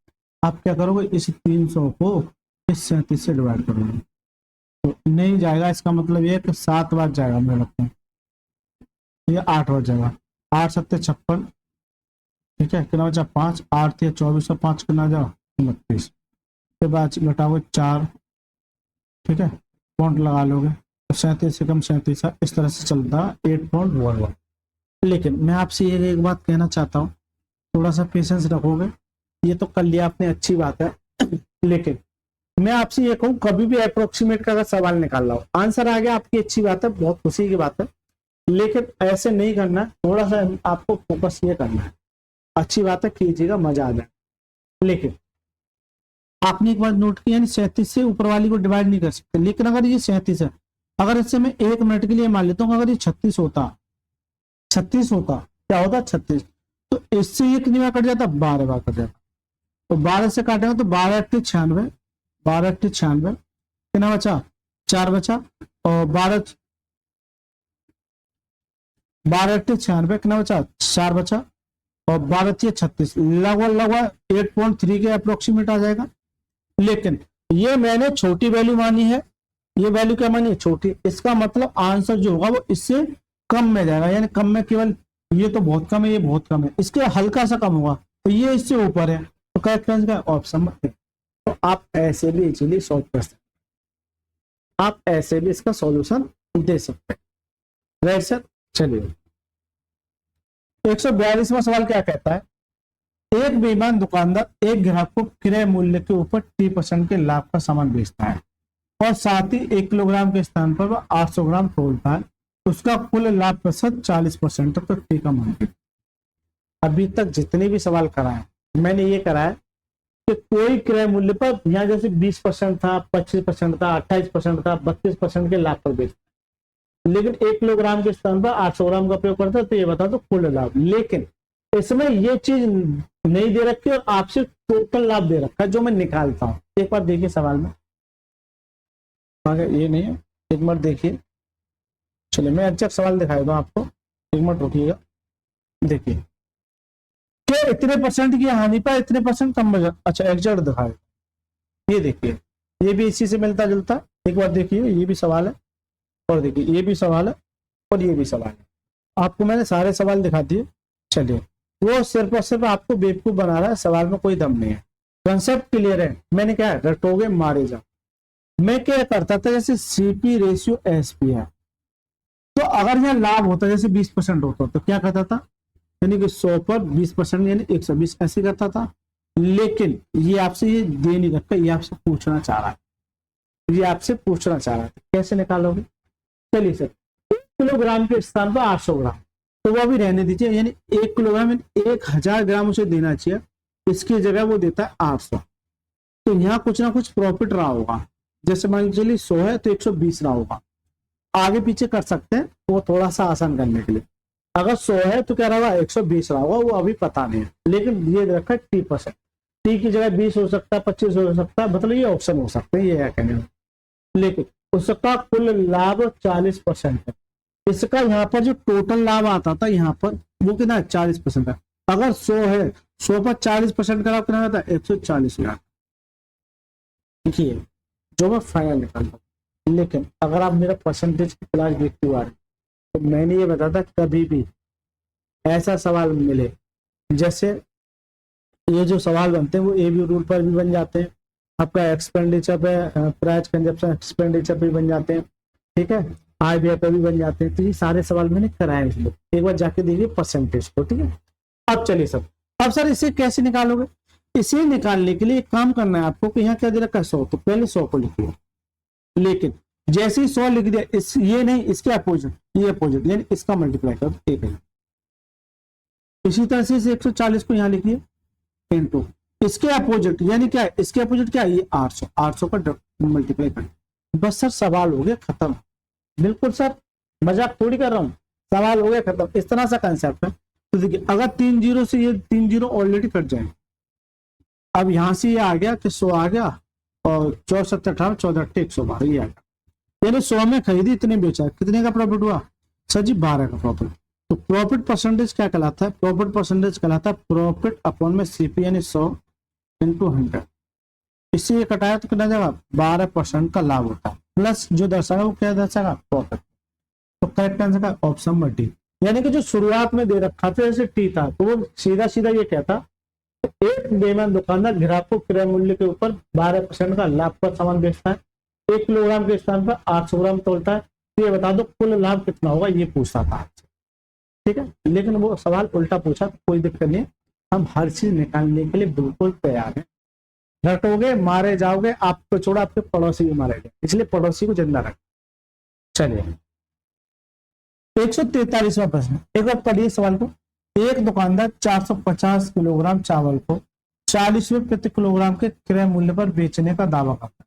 आप क्या करोगे इस 300 को इस 37 से डिवाइड करोगे तो नहीं जाएगा। इसका मतलब ये कि 7 बार जाएगा, मुझे लगता है ये 8 बार जाएगा। 8 सत्ते 56, ठीक है, कितना बचा 5, 8 या 24 और 5 कितना जाओ 29, फिर बाद घटाओ 4, ठीक है, पॉइंट लगा लोगे तो 37 से कम 37, इस तरह से चलता 8.11। लेकिन मैं आपसे ये एक बात कहना चाहता हूँ, थोड़ा सा पेशेंस रखोगे, ये तो कर लिया आपने अच्छी बात है, लेकिन मैं आपसे ये कहूँ कभी भी अप्रोक्सीमेट का अगर सवाल निकाल रहा हो, आंसर आ गया आपकी अच्छी बात है, बहुत खुशी की बात है, लेकिन ऐसे नहीं करना, थोड़ा सा आपको फोकस ये करना है। अच्छी बात है, कीजिएगा, मजा आ जाए, लेकिन आपने एक बात नोट किया, 37 से ऊपर वाली को डिवाइड नहीं कर सकते। लेकिन अगर ये 37 है, अगर इससे मैं 1 मिनट के लिए मान लेता हूँ, अगर ये 36 होता, क्या होता 36, तो इससे ये कितनी बार कट जाता 12 बार कट जाता। तो 12 से काटेंगे तो 12 8 96, 12 8 96, कितना बचा 4 बचा, और 12 8 96 कितना बचा 4 बचा, और 12 36, लगभग 8.3 के अप्रोक्सीमेट आ जाएगा। लेकिन ये मैंने छोटी वैल्यू मानी है, ये वैल्यू क्या मानी है छोटी, इसका मतलब आंसर जो होगा वो इससे कम में जाएगा, यानी कम में केवल ये तो बहुत कम है, ये बहुत कम है, इसके हल्का सा कम होगा, तो ये इससे ऊपर है, तो करेक्ट आंसर ऑप्शन में। तो आप ऐसे भी इजीली सॉल्व कर सकते, आप ऐसे भी इसका सॉल्यूशन दे सकते हैं, राइट सर। चलिए 142वां सवाल क्या कहता है, एक बेईमान दुकानदार एक ग्राहक को क्रय मूल्य के ऊपर 30% के लाभ का सामान बेचता है और साथ ही 1 किलोग्राम के स्थान पर वह 800 ग्राम तोलता है, उसका कुल लाभ प्रतिशत 40% तक ठीक है मान। अभी तक जितने भी सवाल कराए मैंने ये कराया कि कोई क्रय मूल्य पर, यहाँ जैसे 20% था, 25% था, 28% था, 32% के लाभ पर बेचता, लेकिन 1 किलोग्राम के स्थान पर 800 ग्राम का प्रयोग करता है, तो ये बता दो कुल लाभ। लेकिन इसमें ये चीज नहीं दे रखी और आपसे टोटल लाभ दे रखा है जो मैं निकालता हूं। एक बार देखिए सवाल में, ये नहीं है, एक बार देखिए, चलिए मैं एग्जैक्ट सवाल दिखाई दूं आपको, एक मिनट रुकिएगा। देखिए कि इतने परसेंट की हानि पर इतने परसेंट कम बचा, अच्छा एग्जैक्ट दिखाए, ये देखिए ये भी इसी से मिलता जुलता। एक बार देखिए ये भी सवाल है, और देखिए ये भी सवाल है, और ये भी सवाल है, आपको मैंने सारे सवाल दिखा दिए। चलिए वो सिर्फ और सिर्फ आपको बेवकूफ बना रहा है, सवाल में कोई दम नहीं है, कंसेप्ट क्लियर है। मैंने क्या है, रटोगे मारे जा। मैं क्या करता था, जैसे सीपी रेशियो एसपी है, तो अगर यहाँ लाभ होता जैसे 20% होता तो क्या करता था, यानी कि 100 पर 20% यानी 120 ऐसे करता था। लेकिन ये आपसे ये दे नहीं रखा, ये आपसे पूछना चाह रहा है, ये आपसे पूछना चाह रहा है कैसे निकालोगे। चलिए सर 1 किलोग्राम के स्थान पर 800 ग्राम, तो वो भी रहने दीजिए, यानी 1 किलोग्राम 1000 ग्राम उसे देना चाहिए, इसकी जगह वो देता है 800। तो यहाँ कुछ ना कुछ प्रॉफिट रहा होगा, जैसे मान लीजिए 100 है तो 120 रहा होगा, आगे पीछे कर सकते हैं वो थोड़ा सा आसान करने के लिए। अगर 100 है तो क्या रहा 120 रहा होगा, वो अभी पता नहीं है, लेकिन ये रखा 30%, टी की जगह 20 हो सकता है, 25 हो सकता है, मतलब ये ऑप्शन हो सकते हैं, ये है कहने में। लेकिन उसका कुल लाभ 40% है, इसका यहाँ पर जो टोटल लाभ आता था यहाँ पर वो कितना 40% है। अगर 100 है, 100 पर 40% का लाभ कितना आता है 140 लाख। देखिए जो मैं फाइनल निकालता हूँ, लेकिन अगर आप मेरा परसेंटेज की क्लास देखते हुआ तो मैंने ये बताया था कभी भी ऐसा सवाल मिले जैसे ये जो सवाल बनते हैं वो एबी रूल पर भी बन जाते हैं, आपका एक्सपेंडिचर पे, प्राइस कंजप्शन एक्सपेंडिचर पे भी बन जाते हैं, ठीक है, आय व्यय पे भी बन जाते हैं। तो ये सारे सवाल मैंने कराए इसलिए एक बार जाके देखिए परसेंटेज को, ठीक है। अब चलिए सर, अब सर इसे कैसे निकालोगे? इसे निकालने के लिए एक काम करना है आपको कि यहाँ क्या दे रखा है 100, तो पहले 100 को लिखिए, लेकिन जैसे ही 100 लिख दिया, इस ये नहीं, इसके अपोजिट, ये अपोजिट यानी इसका मल्टीप्लाई कर दो, एक है। इसी तरह से इस 140 को यहाँ लिखिए इनटू इसके अपोजिट, यानी क्या है, इसके अपोजिट क्या है, ये 800, 800 का मल्टीप्लाई कर, बस सर सवाल हो गया खत्म। बिल्कुल सर, मजाक थोड़ी कर रहा हूँ, सवाल हो गया खत्म। इस तरह सा कंसेप्ट है। तो देखिए अगर 3 जीरो से ये 3 जीरो ऑलरेडी कट जाए, अब यहां से ये आ गया कि 100 आ गया और 64 18 14 112 ये आ गया, यानी 100 में खरीदी, इतने बेचा, कितने का प्रॉफिट हुआ सर जी? 12 का प्रॉफिट। तो प्रॉफिट परसेंटेज क्या कहलाता है? प्रॉफिट परसेंटेज कहलाता है प्रॉफिट अपॉन में सीपी यानी 100 इंटू 100। इससे ये कटाया तो कितना जाएगा? 12% का लाभ होता है, प्लस जो दर्शाएगा वो क्या दर्शाएगा? प्रॉफिट। तो करेक्ट आंसर का ऑप्शन नंबर डी, यानी कि जो शुरुआत में दे रखा था जैसे टी था, तो वो सीधा सीधा ये कहता, एक बेईमान दुकानदार ग्राहक को क्रय मूल्य के ऊपर 12% का लाभ पर सामान बेचता है, 1 किलोग्राम के स्थान पर 800 ग्राम तोलता है, तो ये बता दो कुल लाभ कितना होगा, ये पूछता था, ठीक है। लेकिन वो सवाल उल्टा पूछा, तो कोई दिक्कत नहीं, हम हर चीज निकालने के लिए बिल्कुल तैयार हैं। रटोगे मारे जाओगे, आपको छोड़ा आपके पड़ोसी भी मारेंगे, इसलिए पड़ोसी को जिंदा रखें। चलिए 143वां प्रश्न, एक बार पढ़िए सवाल को। एक दुकानदार 450 किलोग्राम चावल को 40 रुपए प्रति किलोग्राम के क्रय मूल्य पर बेचने का दावा करता है,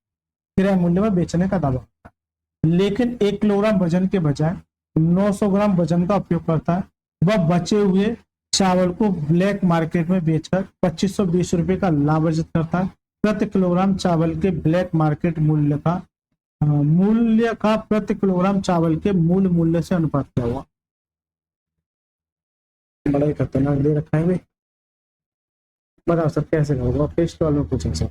क्रय मूल्य पर बेचने का दावा करता है, लेकिन 1 किलोग्राम वजन के बजाय 900 ग्राम वजन का उपयोग करता है। वह बचे हुए चावल को ब्लैक मार्केट में बेचकर 2520 रुपए का लाभ अर्जित करता है। प्रति किलोग्राम चावल के ब्लैक मार्केट मूल्य का प्रति किलोग्राम चावल के मूल मूल्य से अनुपात क्या हुआ? बड़ा ही खतरनाक दे रखा है भाई, बताओ सर कैसे होगा? टेस्ट वालों में पूछेंगे सर,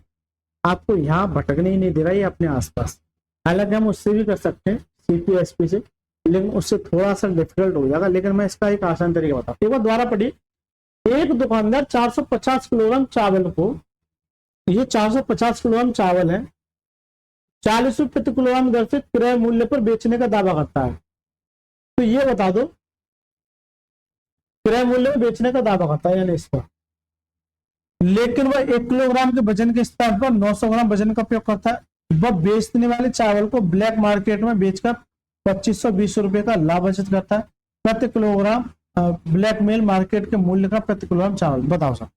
आपको यहाँ भटकने ही नहीं दे रहा है अपने आसपास। हालांकि हम उससे भी कर सकते हैं सीपीएसपी से, लेकिन उससे थोड़ा सा डिफिकल्ट हो जाएगा, लेकिन मैं इसका एक आसान तरीका बताता हूँ। एक बार दोबारा पढ़िए। एक दुकानदार 450 किलोग्राम चावल को, ये 450 किलोग्राम चावल है, 40 रुपए प्रति किलोग्राम दर से क्रय मूल्य पर बेचने का दावा करता है। तो ये बता दो क्रय मूल्य पर बेचने का दावा करता है यानी इसका, लेकिन वह 1 किलोग्राम के वजन के स्थान पर 900 ग्राम वजन का उपयोग करता है। वह बेचने वाले चावल को ब्लैक मार्केट में बेचकर 2520 रुपए का लाभ अर्जित करता है। प्रति किलोग्राम ब्लैक मेल मार्केट के मूल्य का प्रति किलोग्राम चावल, बताओ सर।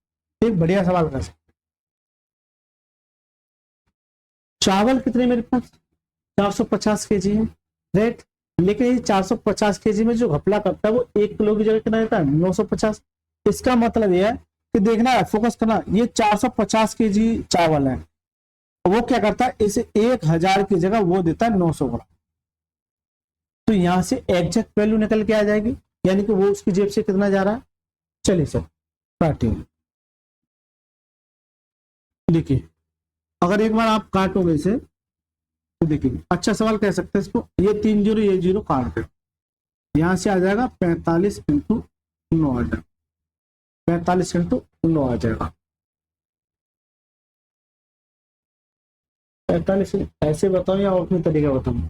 एक बढ़िया सवाल कर सकते, चावल कितने मेरे पास 450 केजी है, राइट, लेकिन ये 450 केजी में जो घपला करता है वो 1 किलो की जगह कितना देता है? 950। इसका मतलब यह है कि देखना है, फोकस करना, ये 450 केजी चावल है, वो क्या करता है, इसे 1000 की जगह वो देता है 900 ग्राम। तो यहां से एग्जैक्ट वैल्यू निकल के आ जाएगी, यानी कि वो उसकी जेब से कितना जा रहा है। चलिए सर काटिए, देखिए अगर एक बार आप काटोगे इसे तो देखिए अच्छा सवाल कह सकते हैं इसको, ये 3 जीरो ये जीरो काट दे, यहां से आ जाएगा 45 इंटू 9 आ जाएगा, 45 इंटू 9 आ जाएगा। 45 ऐसे बताओ या अपने तरीका बताऊं?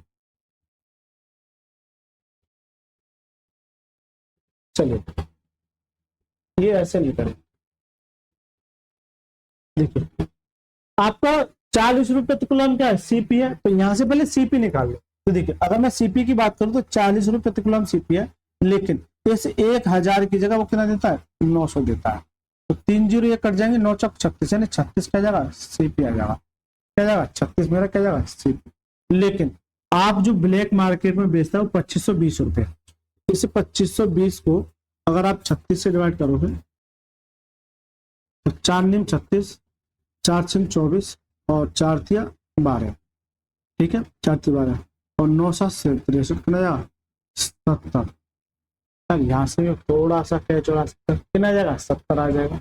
चलिए ये ऐसे नहीं करें, देखिए आपका 40 रुपए प्रति किलोग्राम क्या है? सीपी है, तो यहां से पहले सीपी निकाल लो। तो देखिए अगर मैं सीपी की बात करूं तो 40 रुपए प्रति किलोग्राम सीपी है, लेकिन इस 1000 की जगह वो कितना देता है? 900 देता है। तो 3 जीरो ये कट जाएंगे, 9 चौक 36 यानी 36 क्या जाएगा? सीपी आ जाएगा, क्या जाएगा? 36 मेरा क्या जाएगा? सीपी। लेकिन आप जो ब्लैक मार्केट में बेचता है वो 2520 रुपए, इस 2520 को अगर आप 36 से डिवाइड करोगे तो 4 निम 36, 4 सिम 24 और 4 तिया 12, ठीक है, 4 तिया 12 और 9 7 63 कितना जाएगा? 70। यहां से थोड़ा सा कैच हो कितना जाएगा? 70 आ जाएगा,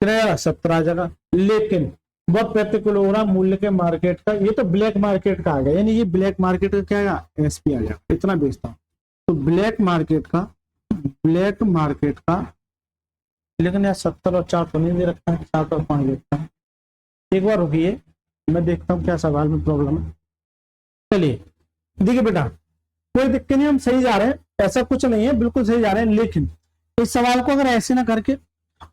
कितना जाएगा? 70 आ जाएगा। लेकिन वह प्रति किलोग्राम मूल्य के मार्केट का, ये तो ब्लैक मार्केट का आ गया, यानी ये ब्लैक मार्केट का क्या आएगा? एसपी आ जाएगा, इतना बेचता हूँ। तो ब्लैक मार्केट का लेकिन यार 70 और 4 तो नहीं दे रखा है, 7 और 5 देखता है। एक बार रुकिए, मैं देखता हूँ क्या सवाल में प्रॉब्लम है। चलिए देखिए बेटा, कोई दिक्कत नहीं, हम सही जा रहे हैं, ऐसा कुछ नहीं है, बिल्कुल सही जा रहे हैं। लेकिन इस सवाल को अगर ऐसे ना करके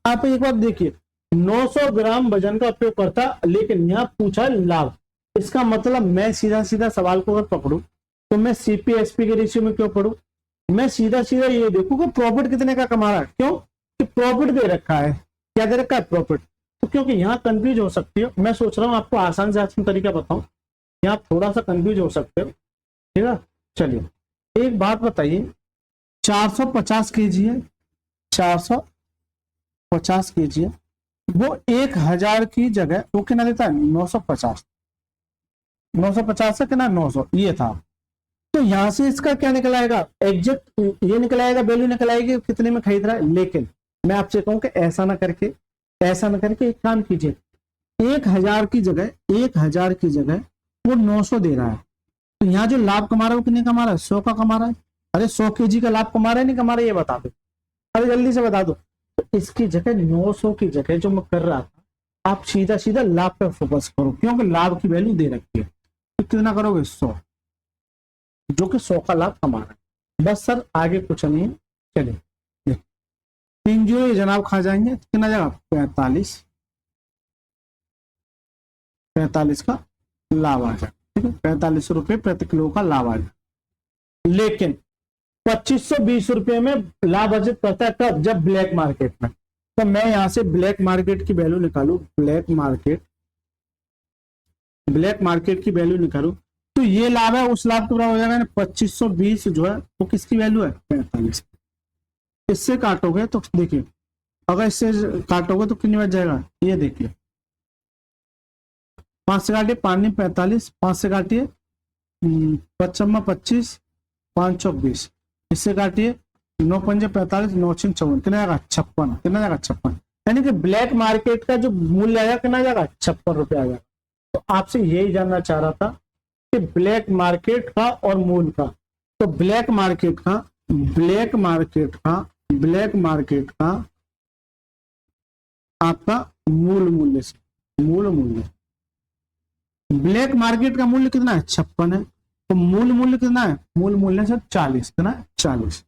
आप एक बार देखिए, 900 ग्राम वजन का उपयोग करता, लेकिन यहाँ पूछा लाभ। इसका मतलब मैं सीधा सीधा सवाल को अगर पकड़ू तो मैं सीपीएसपी के रेशियो में क्यों पढ़ू, मैं सीधा सीधा ये देखू कि प्रॉफिट कितने का कमा रहा है। क्यों कि प्रॉफिट दे रखा है, क्या दे रखा है, प्रॉफिट। तो क्योंकि यहाँ कंफ्यूज हो सकती है, मैं सोच रहा हूँ आपको आसान से आसान तरीका बताऊं, यहाँ थोड़ा सा कंफ्यूज हो सकते हो, ठीक है। चलिए एक बात बताइए, 450 केजी है, 450 केजी है, वो 1000 की जगह वो कितना देता है, 950। 950 से कितना, 900 ये था। तो यहां से इसका क्या निकल आएगा, एग्जैक्ट ये निकल आएगा, वैल्यू निकल आएगी कितने में खरीद रहा है। लेकिन मैं आपसे कहूं कि ऐसा ना करके एक काम कीजिए, 1000 की जगह 1000 की जगह वो 900 दे रहा है, तो यहाँ जो लाभ कमा रहा है वो कितने कमा रहा है, 100 का कमा रहा है। अरे 100 केजी का लाभ कमा रहा है नहीं कमा रहा है, ये बता दो, अरे जल्दी से बता दो। तो इसकी जगह 900 की जगह जो मैं कर रहा था, आप सीधा सीधा लाभ पे फोकस करो, क्योंकि लाभ की वैल्यू दे रखी है। तो कितना करोगे, 100, जो कि 100 का लाभ कमा रहा है। बस सर आगे कुछ नहीं है। चलिए 3 जीरो ये जनाब खा जाएंगे, कितना जाएगा, 45 का लाभ आ जाए, ठीक है, 45 रुपए प्रति किलो का लाभ आ जाए। लेकिन 2520 रुपए में लाभ अर्जित करता है कब, जब ब्लैक मार्केट में। तो मैं यहां से ब्लैक मार्केट की वैल्यू निकालू, ब्लैक मार्केट की वैल्यू निकालू, तो ये लाभ है उस लाभ के बराबर हो जाएगा। 2520 जो है वो किसकी वैल्यू है, 45। इससे काटोगे तो देखिए, अगर इससे काटोगे तो कितनी बच जाएगा, ये देखिए, 5 से काटिए 5 नहीं 45, 5 से काटिए 55 25 5 चौक 20, इससे काटिए 9 पंजे 45 9 छः 54, कितना जाएगा 56, कितना जाएगा 56। यानी कि ब्लैक मार्केट का जो मूल्य आएगा कितना जाएगा, 56 रुपये आ जाएगा। तो आपसे यही जानना चाह रहा था कि ब्लैक मार्केट का और मूल का। तो ब्लैक मार्केट का आपका मूल मूल्य से, मूल मूल्य, ब्लैक मार्केट का मूल्य कितना है, 56 है, तो मूल मूल्य कितना है, मूल मूल्य से 40, कितना है 40,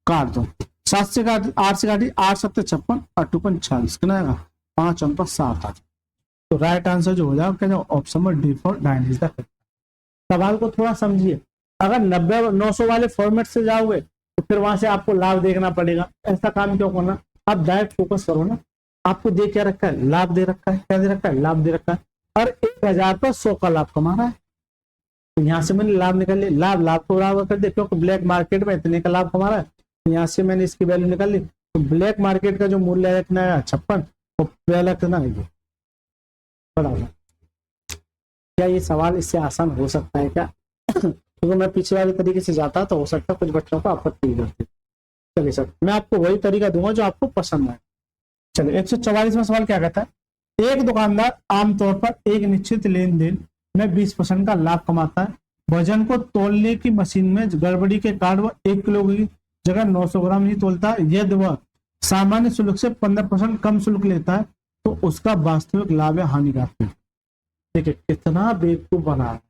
काट दो 7 से काट 8 से काटिए 8 7 56 8 2 40, कितना आएगा 5 अंक 7 आ। तो राइट आंसर जो हो जाएगा क्या, option number D for 9 is the correct. सवाल को थोड़ा समझिए, अगर 90 900 वाले फॉर्मेट से जाओगे तो फिर वहां से आपको लाभ देखना पड़ेगा, ऐसा काम क्यों करना, आप डायरेक्ट फोकस करो ना। आपको दे क्या रखा है, लाभ दे रखा है, क्या दे रखा है, लाभ दे रखा है, और 1000 पर 100 का लाभ कमा रहा है। तो यहाँ से मैंने लाभ निकाल लिया, लाभ को बराबर कर दिया, क्योंकि ब्लैक मार्केट में इतने का लाभ कमा रहा है। तो यहाँ से मैंने इसकी वैल्यू निकाल ली, तो ब्लैक मार्केट का जो मूल्य है कितना है, 56, और पहला कितना है, बराबर। क्या ये सवाल इससे आसान हो सकता है क्या? क्योंकि मैं पीछे वाले तरीके से जाता तो हो सकता है कुछ बच्चों को आपत्ति होती। चलिए सर, मैं आपको वही तरीका दूंगा जो आपको पसंद आए। चलिए 144वां सवाल क्या कहता है, एक दुकानदार आमतौर पर एक निश्चित लेन-देन में 20% का लाभ कमाता है। वजन को तोलने की मशीन में गड़बड़ी के कारण वह 1 किलो की जगह 900 ग्राम ही तोलता है। यदि वह सामान्य शुल्क से 15% कम शुल्क लेता है तो उसका वास्तविक लाभ है हानिकारक। देखिए कितना बेवकूफ बना है।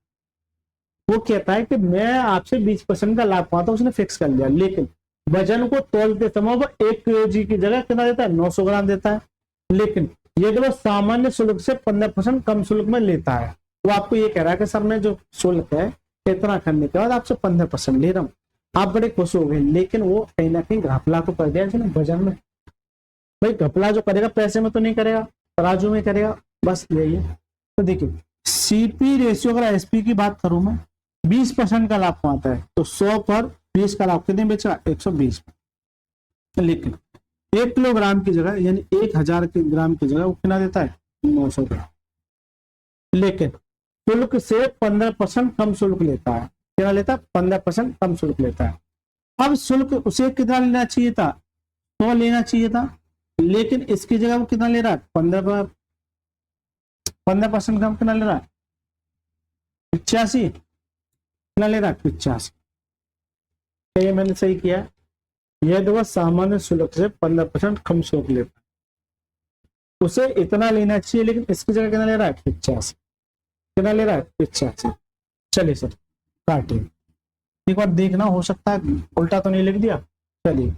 वो कहता है कि मैं आपसे 20% का लाभ पाता हूं, उसने फिक्स कर लिया, लेकिन वजन को तोलते समय वो 1 kg की जगह कितना देता है, 900 ग्राम देता है। लेकिन यदि वो सामान्य शुल्क से 15% कम शुल्क में लेता है, वो आपको ये कह रहा है कि सर मैं जो शुल्क है इतना करने के बाद आपसे 15% ले रहा हूँ। आप बड़े खुश हो गए, लेकिन वो कहीं ना कहीं घपला तो कर दिया इसने वजन में। भाई घपला जो करेगा पैसे में तो नहीं करेगा, तराजू में करेगा, बस यही है। तो देखिए सीपी रेशियो, अगर एसपी की बात करूं मैं, 20% का लाभ कमाता है, तो 100 पर 20 का लाभ कितने बेचेगा, 120। लेकिन 1 किलोग्राम की जगह यानी 1000 ग्राम की जगह वो कितना देता है, 900 ग्राम। लेकिन शुल्क से 15% कम शुल्क लेता है, कितना लेता है, 15% कम शुल्क लेता है। अब शुल्क उसे कितना लेना चाहिए था, 100 लेना चाहिए था, लेकिन इसकी जगह वो कितना ले रहा है, 15% कम कितना ले रहा है, 85, कितना ले रहा है, 85। ये मैंने सही किया, यदि वह सामान्य शुल्क से 15% कम शुल्क लेता है, उसे इतना लेना चाहिए, लेकिन इसकी जगह कितना ले रहा है 85। कितना ले रहा है 85। चलिए सर काटिए, एक बार देखना, हो सकता है उल्टा तो नहीं लिख दिया। चलिए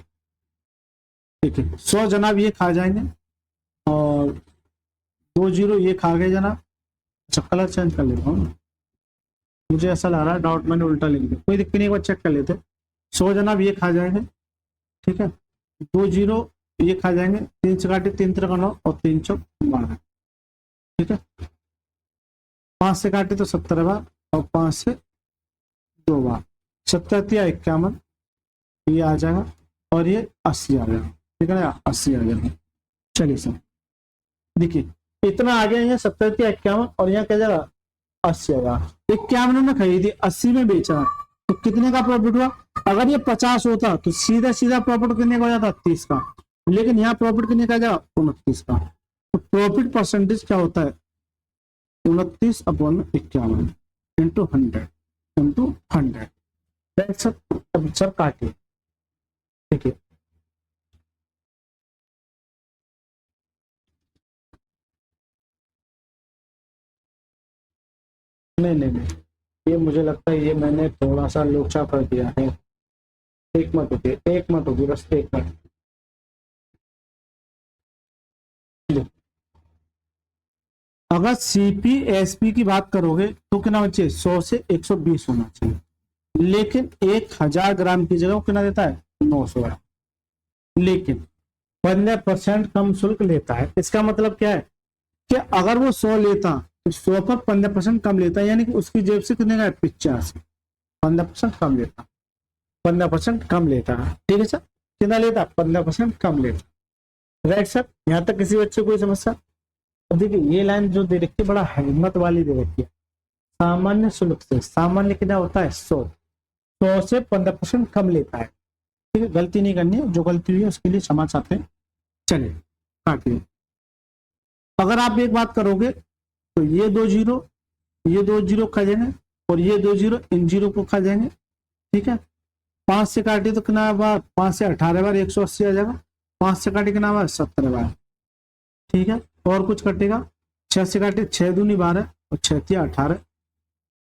ठीक है, 100 जनाब ये खा जाएंगे और 2 जीरो ये खा गए जनाब। अच्छा कलर चेंज कर लेता हूँ, मुझे ऐसा लग रहा है डाउट मैंने उल्टा लिख दिया, कोई दिक्कत नहीं, एक बार चेक कर लेते। 100 जनाब ये खा जाएंगे, ठीक है, 2 जीरो ये खा जाएंगे, 3 से काटे 3 3 9 और 3 चौक 12, ठीक है, 5 से काटे तो 70 बार और 5 से 2 बार, 70 या 51 ये आ जाएगा और ये 80 आ जाएगा, ठीक है ना, 80 आ जाएगा। चलिए सर देखिए इतना आ गया, यहाँ 70 या 51 और यहाँ क्या जाएगा 80 आ जाएगा। 51 में खरीदी 80 में बेचा, तो कितने का प्रॉफिट हुआ? अगर ये 50 होता तो सीधा सीधा प्रॉफिट कितने का हो जाता 30 का, लेकिन यहाँ प्रॉफिट कितने का जाएगा 29 का। तो प्रॉफिट परसेंटेज क्या होता है 29/51 इंटू 100 सर काटिए, ठीक है। नहीं नहीं नहीं, ये मुझे लगता है ये मैंने थोड़ा सा लोचा कर दिया है। एक मिनट रुकिए, एक मिनट रुकिए, बस एक मिनट। अगर सीपीएसपी की बात करोगे तो कितना बच्चे 100 से 120 होना चाहिए, लेकिन 1000 ग्राम की जगह कितना देता है 900 ग्राम, लेकिन 15% कम शुल्क लेता है। इसका मतलब क्या है कि अगर वो 100 लेता तो 100 पर 15% कम लेता है, यानी कि उसकी जेब से कितने का 85, 15% कम लेता, 15% कम लेता है, ठीक है सर। कितना लेता 15% कम लेता, राइट सर। यहाँ तक किसी बच्चे को कोई समस्या? देखिए ये लाइन जो दे रखी है बड़ा हिम्मत वाली दे रखी है, सामान्य शुल्क से, सामान्य कितना होता है 100, 100 से 15% कम लेता है, ठीक है। गलती नहीं करनी है, जो गलती हुई है उसके लिए क्षमा चाहते हैं। चलिए काटिए। अगर आप एक बात करोगे तो ये 2 जीरो, ये 2 जीरो खा जाएंगे और ये 2 जीरो इन जीरो को खा जाएंगे, ठीक है। 5 से काटे तो कितना बार 5 से 18 बार 180 आ जाएगा, 5 से काटे कितना बार 70 बार, ठीक है। और कुछ कटेगा, 6 से काटे 6 दूनी 12 और 6 तिया 18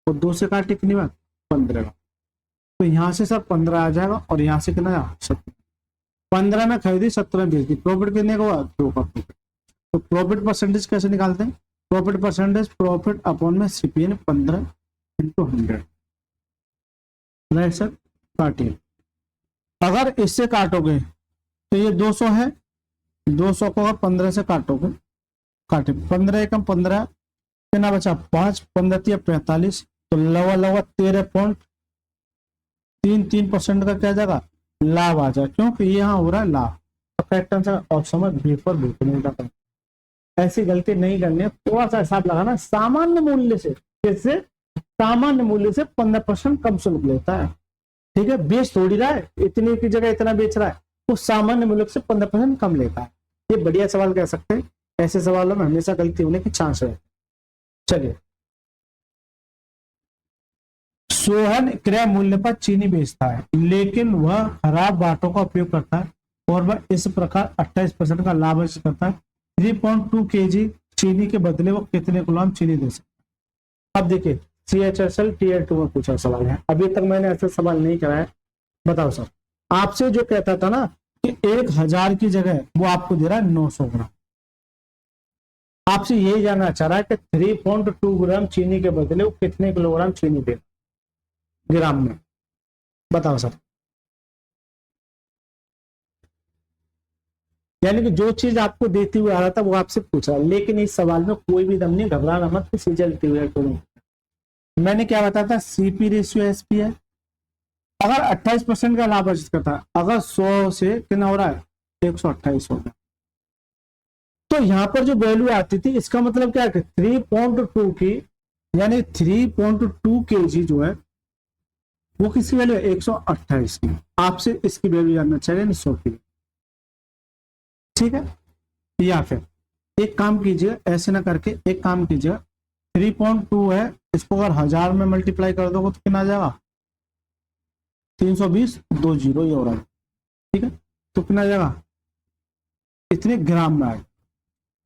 और 2 से काटे कितनी बार 15, तो यहाँ से सर 15 आ जाएगा और यहाँ से कितना 17, 15 में खरीदी 17 में बेच दी, प्रॉफिट कितने का हुआ 2 का प्रॉफिट। तो प्रॉफिट परसेंटेज कैसे निकालते हैं? प्रॉफिट परसेंटेज प्रॉफिट अपॉन में सीपीएन 15 इंटू 100, राइट सर। काटिए। अगर इससे काटोगे तो ये 200 है, 200 को अगर 15 से काटोगे, काटे 15 एकम 15 कितना बचा 5, 15 तिया 45, तो लवा लवा 13.33% का क्या जाएगा लाभ आ जाए, क्योंकि ये यहाँ हो रहा है लाभ। तो करेक्ट आंसर ऑप्शन में बी पर बिल्कुल नहीं लगा। ऐसी गलती नहीं करनी है, थोड़ा सा हिसाब लगाना, सामान्य मूल्य से, जैसे सामान्य मूल्य से 15% कम शुल्क लेता है, ठीक है। बेच थोड़ी रहा है, इतनी की जगह इतना बेच रहा है, वो सामान्य मूल्य से 15% कम लेता है। ये बढ़िया सवाल कह सकते हैं, ऐसे सवालों में हमेशा गलती होने की चांस है। चलिए, सोहन क्रय मूल्य पर चीनी बेचता है, लेकिन वह खराब बाटों का उपयोग करता है और वह इस प्रकार 28% का लाभ अर्जित करता है। 3.2 kg चीनी के बदले वो कितने किलोग्राम चीनी दे सकता है? अब देखिए CHSL Tier 2 में पूछा सवाल है, अभी तक मैंने ऐसा सवाल नहीं कराया। बताओ सर, आपसे जो कहता था ना कि 1000 की जगह वो आपको दे रहा है 900 ग्राम, आपसे यही जानना चाह रहा है कि 3.2 ग्राम चीनी के बदले वो कितने किलोग्राम चीनी दे ग्राम में? बताओ सर। यानी कि जो चीज आपको देती हुए आ रहा था वो आपसे पूछ रहा है, लेकिन इस सवाल में कोई भी दम नहीं, घबराना मत कि सीजल देती हुए करूँ। मैंने क्या बताया था, सीपी रेशियो एसपी है। अगर 28% का लाभ अर्जित करता है, अगर 100 से कितना हो रहा है 128 होगा, तो यहाँ पर जो वैल्यू आती थी इसका मतलब क्या है 3.2 की, यानी 3.2 kg जो है वो किसकी वैल्यू है 128 की। आपसे इसकी वैल्यू जानना चाहिए 100 की, ठीक है। या फिर एक काम कीजिए, ऐसे ना करके एक काम कीजिए, 3.2 है, इसको अगर 1000 में मल्टीप्लाई कर दोगे तो कितना आ जाएगा 320, 2 जीरो ये हो रहा है, ठीक है, तो कितना जाएगा, इतने ग्राम में आएगा।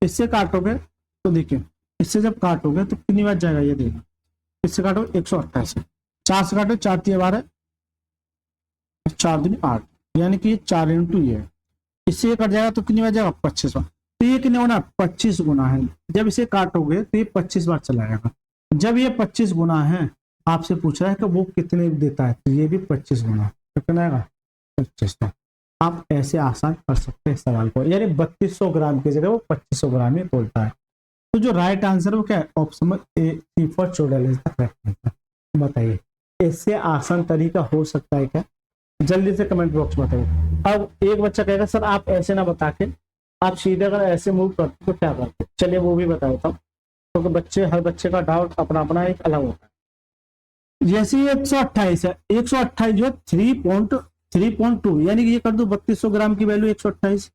इससे काटोगे तो देखिए, इससे जब काटोगे तो कितनी बार जाएगा ये देखो, इससे काटो 128, 4 से काटो 4 × 12, 4 दूनी 8, यानी कि 4 × ये, इससे ये कट जाएगा तो कितनी बार जाएगा, 25 बार। तो ये कितने गुना, 25 गुना है। जब इसे काटोगे तो ये 25 बार चला जाएगा। जब ये 25 गुना है, आपसे पूछ रहा है कि वो कितने देता है, तो ये भी 25 गुना, तो कितना आएगा, 25 बार। आप ऐसे आसान कर सकते हैं सवाल को, यानी 3200 ग्राम की जगह वो 2500 ग्राम ही बोलता है। तो जो राइट आंसर है वो क्या है, option A, C for chordal is the correct answer. बताइए इससे आसान तरीका हो सकता है क्या, जल्दी से कमेंट बॉक्स में बताइए। अब एक बच्चा कहेगा सर आप ऐसे ना बता के आप सीधे अगर ऐसे मूव करते तो क्या करते, चलिए वो भी बता देता हूँ, क्योंकि बच्चे, हर बच्चे का डाउट अपना अपना एक अलग होता है। जैसे 128 है, 128 जो 3.2, यानी कि ये कर दो 3200 ग्राम की वैल्यू 128,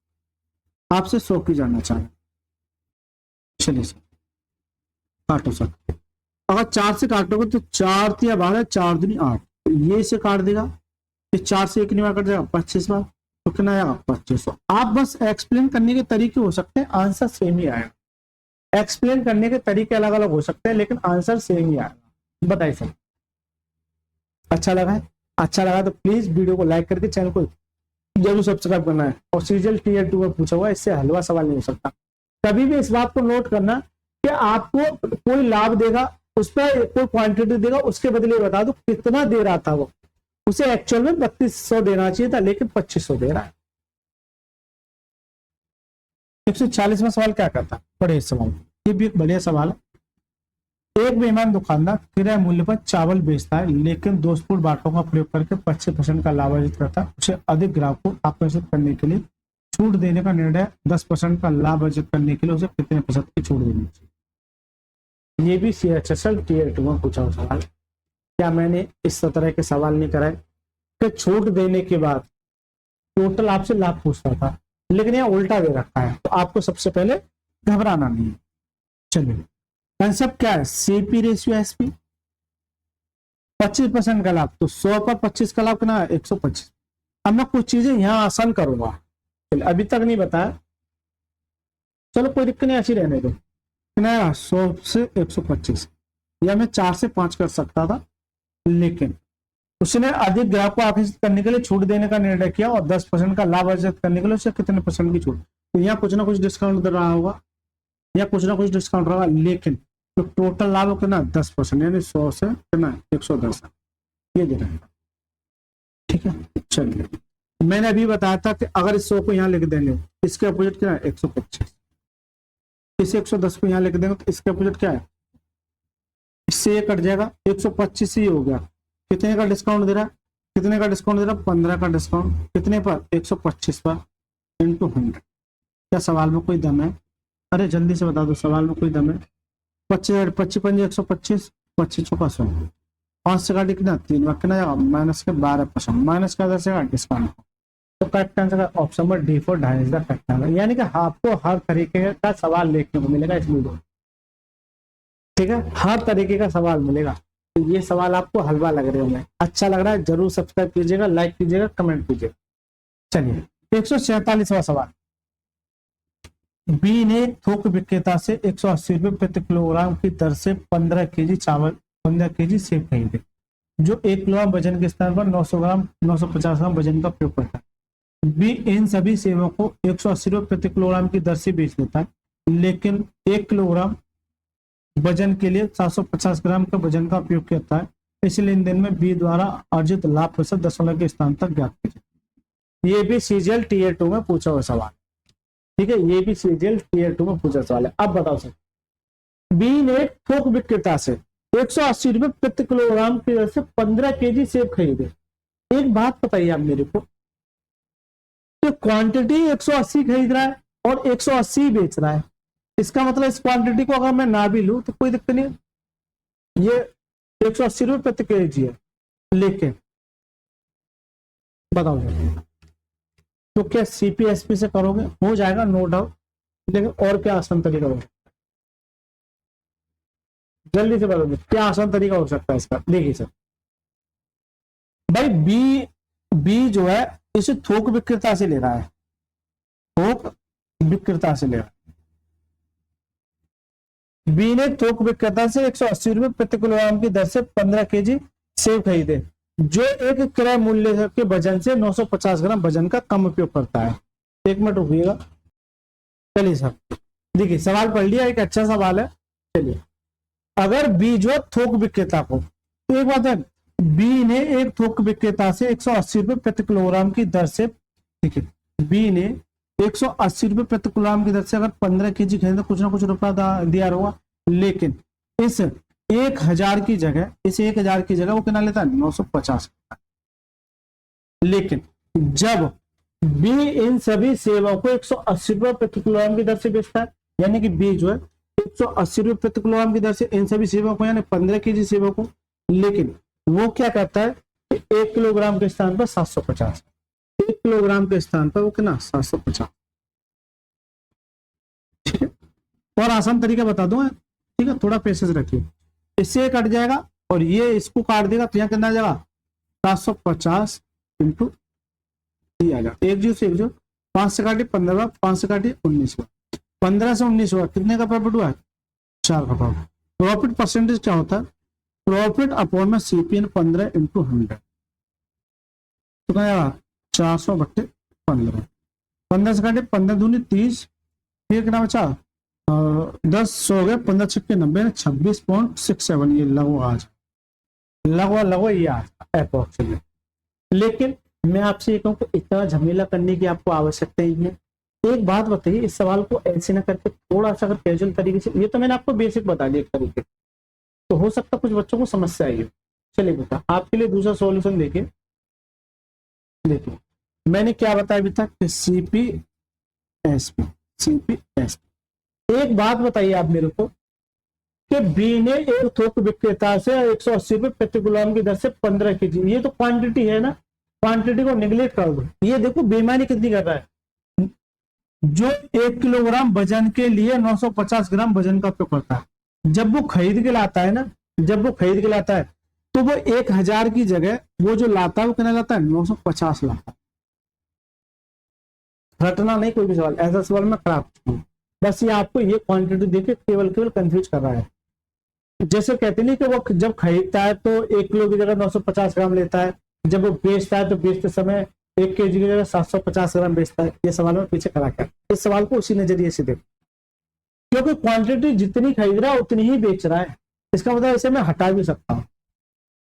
आपसे 100 की जानना चाहें। चलिए सर काटो सर, अगर 4 से काटोगे तो 4 × 12, 4 दूनी 8, ये इसे काट देगा, फिर 4 से 1 नहीं बार कट जाएगा, 25 बार, तो कितना आएगा, 2500। आप बस एक्सप्लेन करने के तरीके हो सकते हैं, आंसर सेम ही आएगा। एक्सप्लेन करने के तरीके अलग अलग हो सकते हैं, लेकिन आंसर सेम ही आएगा। बताइए सर, अच्छा लगा है? अच्छा लगा तो प्लीज वीडियो को लाइक करके चैनल को जरूर सब्सक्राइब करना है। और सीरियल टीयर 2 में पूछा हुआ, इससे हलवा सवाल नहीं हो सकता। कभी भी इस बात को नोट करना कि आपको कोई लाभ देगा, उस पर कोई क्वांटिटी देगा, उसके बदले बता दो कितना दे रहा था वो, उसे एक्चुअल में 3200 देना चाहिए था, लेकिन 2500 दे रहा है। 140वां सवाल क्या करता है, बड़े सवाल, ये भी एक बढ़िया सवाल है। एक बेईमान दुकानदार क्रय मूल्य पर चावल बेचता है, लेकिन दोषपूर्ण बातों का प्रयोग करके 25% का लाभ अर्जित करता है। उसे अधिक ग्राहकों को आकर्षित करने के लिए छूट देने का निर्णय, 10% का लाभ अर्जित करने के लिए उसे कितने % की छूट देनी चाहिए। ये भी CHSL टीयर 2 में पूछा हुआ सवाल। क्या मैंने इस तरह के सवाल नहीं कराए कि छूट देने के बाद टोटल आपसे लाभ पूछता था, लेकिन यह उल्टा दे रखा है, तो आपको सबसे पहले घबराना नहीं है। चलिए कंसेप्ट क्या है, CP रेशियो SP, 25% का लाभ, तो 100 पर 25 का लाभ कितना है, 125। अब मैं कुछ चीजें यहाँ आसान करूंगा, अभी तक नहीं बताया, चलो कोई दिक्कत नहीं, ऐसी रहने दो। कितना 100 से 125, या मैं 4 से 5 कर सकता था, लेकिन उसने अधिक ग्राहक को आकर्षित करने के लिए छूट देने का निर्णय किया और 10% का लाभ अर्जित करने के लिए उसे कितने % की छूट, तो यहाँ कुछ ना कुछ डिस्काउंट दे रहा होगा, या कुछ ना कुछ डिस्काउंट रहा, लेकिन तो टोटल लाभ कितना 10%, यानी 100 से कितना 110 ये दे रहा है। ठीक है, चलिए मैंने अभी बताया था कि अगर इस 100 को यहाँ लिख देंगे, इसके अपोजिट क्या है 125, इस 110 को यहाँ लिख देंगे तो इसके अपोजिट क्या है, इससे ये कट जाएगा, 125 ही हो गया। कितने का डिस्काउंट दे रहा है, कितने का डिस्काउंट दे रहा है, 15 का डिस्काउंट, कितने पर 125 पर इंटू 100। क्या सवाल में कोई दम है, अरे जल्दी से बता दो, सवाल में कोई दम है। 25 पंजे 125, 25 का 100, 5 से काटे कितना 3 बार, कितना जाएगा माइनस के 12%, माइनस का 10 डिस्काउंट, तो करेक्ट आंसर का ऑप्शन नंबर D फॉर ढाई इज द करेक्ट आंसर। यानी कि आपको हर तरीके का सवाल देखने को मिलेगा इस वीडियो, ठीक है, हर तरीके का सवाल मिलेगा। तो ये सवाल आपको हलवा लग रहे होंगे, अच्छा लग रहा है जरूर सब्सक्राइब कीजिएगा, लाइक कीजिएगा, कमेंट कीजिएगा। चलिए 147वां सवाल, बी ने थोक विक्रेता से 180 रुपये प्रति किलोग्राम की दर से 15 kg चावल, 15 kg सेब खरीदे, जो 1 किलोग्राम वजन के स्थान पर 900 ग्राम 950 ग्राम वजन का प्रयोग करता है। बी इन सभी सेबों को 180 रुपये प्रति किलोग्राम की दर से बेच देता है, लेकिन 1 किलोग्राम वजन के लिए 750 ग्राम का वजन का उपयोग करता है। इस लेन देन में बी द्वारा अर्जित लाभ प्रतिशत दशमलव के स्थान तक ज्ञात कीजिए। ये भी CGL टीयर 2 में पूछा हुआ सवाल, ठीक है, ये भी CGL टीयर 2 में पूछा सवाल है। अब बताओ सर, बी ने थोक विक्रेता से 180 रुपये प्रति किलोग्राम की दर से 15 kg सेब खरीदे। एक बात बताइए आप मेरे को, तो क्वांटिटी 180 खरीद रहा है और 180 बेच रहा है, इसका मतलब इस क्वांटिटी को अगर मैं ना भी लूं तो कोई दिक्कत नहीं, ये 180 रुपये प्रति kg है, लेकिन बताओ तो क्या CP/SP से करोगे, हो जाएगा नो डाउट, लेकिन और क्या आसान तरीका होगा, जल्दी से बताओगे क्या आसान तरीका हो सकता है इसका। देखिए सर भाई, बी जो है इसे थोक विक्रेता से ले रहा है, थोक विक्रेता से ले रहा है। बी ने थोक विक्रेता से 180 रुपए प्रति किलोग्राम की दर से 15 केजी सेब खरीदे, जो एक क्रय मूल्य के वजन से 950 ग्राम वजन का कम उपयोग करता है। एक मिनट रुकिएगा। चलिए सर, देखिए सवाल पढ़ लिया, एक अच्छा सवाल है। चलिए, अगर बी जो थोक विक्रेता को, तो एक बात है, बी ने एक थोक विक्रेता से 180 रुपए प्रति किलोग्राम की दर से, ठीक है, बी ने 180 रुपए प्रति किलोग्राम की दर से अगर 15 केजी खरीदा, कुछ ना कुछ रुपया दिया होगा, लेकिन इस 1000 की जगह, इस 1000 की जगह वो कितना लेता है, 950। लेकिन जब बी इन सभी सेवाओं को 180 रुपए प्रति किलोग्राम की दर से बेचता है, यानी कि बी जो है 180 रुपए प्रति किलोग्राम की दर से इन सभी सेवाओं को, यानी 15 केजी सेवा को, लेकिन वो क्या करता है कि 1 किलोग्राम के स्थान पर 750, 1 किलोग्राम के स्थान पर वो कितना, 750। ठीक है, और आसान तरीका बता दूं, ठीक है, थोड़ा पेशेंस रखिए। इससे कट जाएगा और ये इसको काट देगा, तो यहाँ कितना आ जाएगा, 750 इंटू आ जाएगा, एक जीरो से एक जीरो, 5 से काटिए 15, 5 से काटिए 19, 15 से 19 हुआ, कितने का प्रॉफिट हुआ, 4 का प्रॉफिट। प्रॉफिट परसेंटेज क्या होता है, प्रॉफिट अपॉन में सीपीएन 15 इंटू 100, तो क्या आएगा 400/15, 15 से काटे 15 दूनी 30, फिर कितना बचा 10 हो गया, 15 छक्के 90, 26.67, ये लगो आज लगो ये आज अप्रोक्सीमेट। लेकिन मैं आपसे ये कहूँ कि इतना झमेला करने की आपको आवश्यकता ही है। एक बात बताइए, इस सवाल को ऐसे ना करके थोड़ा सा अगर कैजुअल तरीके से, ये तो मैंने आपको बेसिक बता दिया एक तरीके, तो हो सकता कुछ बच्चों को समस्या आई है। चलिए बेटा, आपके लिए दूसरा सॉल्यूशन देखिए, मैंने क्या बताया अभी तक, सीपीएसपी। एक बात बताइए आप मेरे को कि बी ने एक थोक विक्रेता से 180 रुपए प्रति किलोग्राम की दर से 15 केजी, ये तो क्वांटिटी है ना, क्वांटिटी को निगलेक्ट कर दो। ये देखो बेईमानी कितनी कर रहा है, जो 1 किलोग्राम वजन के लिए 950 ग्राम वजन का उपयोग करता है। जब वो खरीद के लाता है ना, जब वो खरीद के लाता है, तो वो 1000 की जगह वो जो लाता है वो कितना लाता है, 950 लाता है। रटना नहीं कोई भी सवाल, ऐसा सवाल मैं खराब, बस ये आपको ये क्वांटिटी देके केवल कंफ्यूज कर रहा है। जैसे कहते नहीं कि वो जब खरीदता है तो 1 किलो की जगह 950 ग्राम लेता है, जब वो बेचता है तो बेचते समय 1 केजी की जगह 750 ग्राम बेचता है। ये सवाल में पीछे खड़ा कर, इस सवाल को उसी नजरिए से देखो, क्योंकि क्वांटिटी जितनी खरीद रहा है उतनी ही बेच रहा है। इसका मतलब इसे मैं हटा भी सकता हूँ।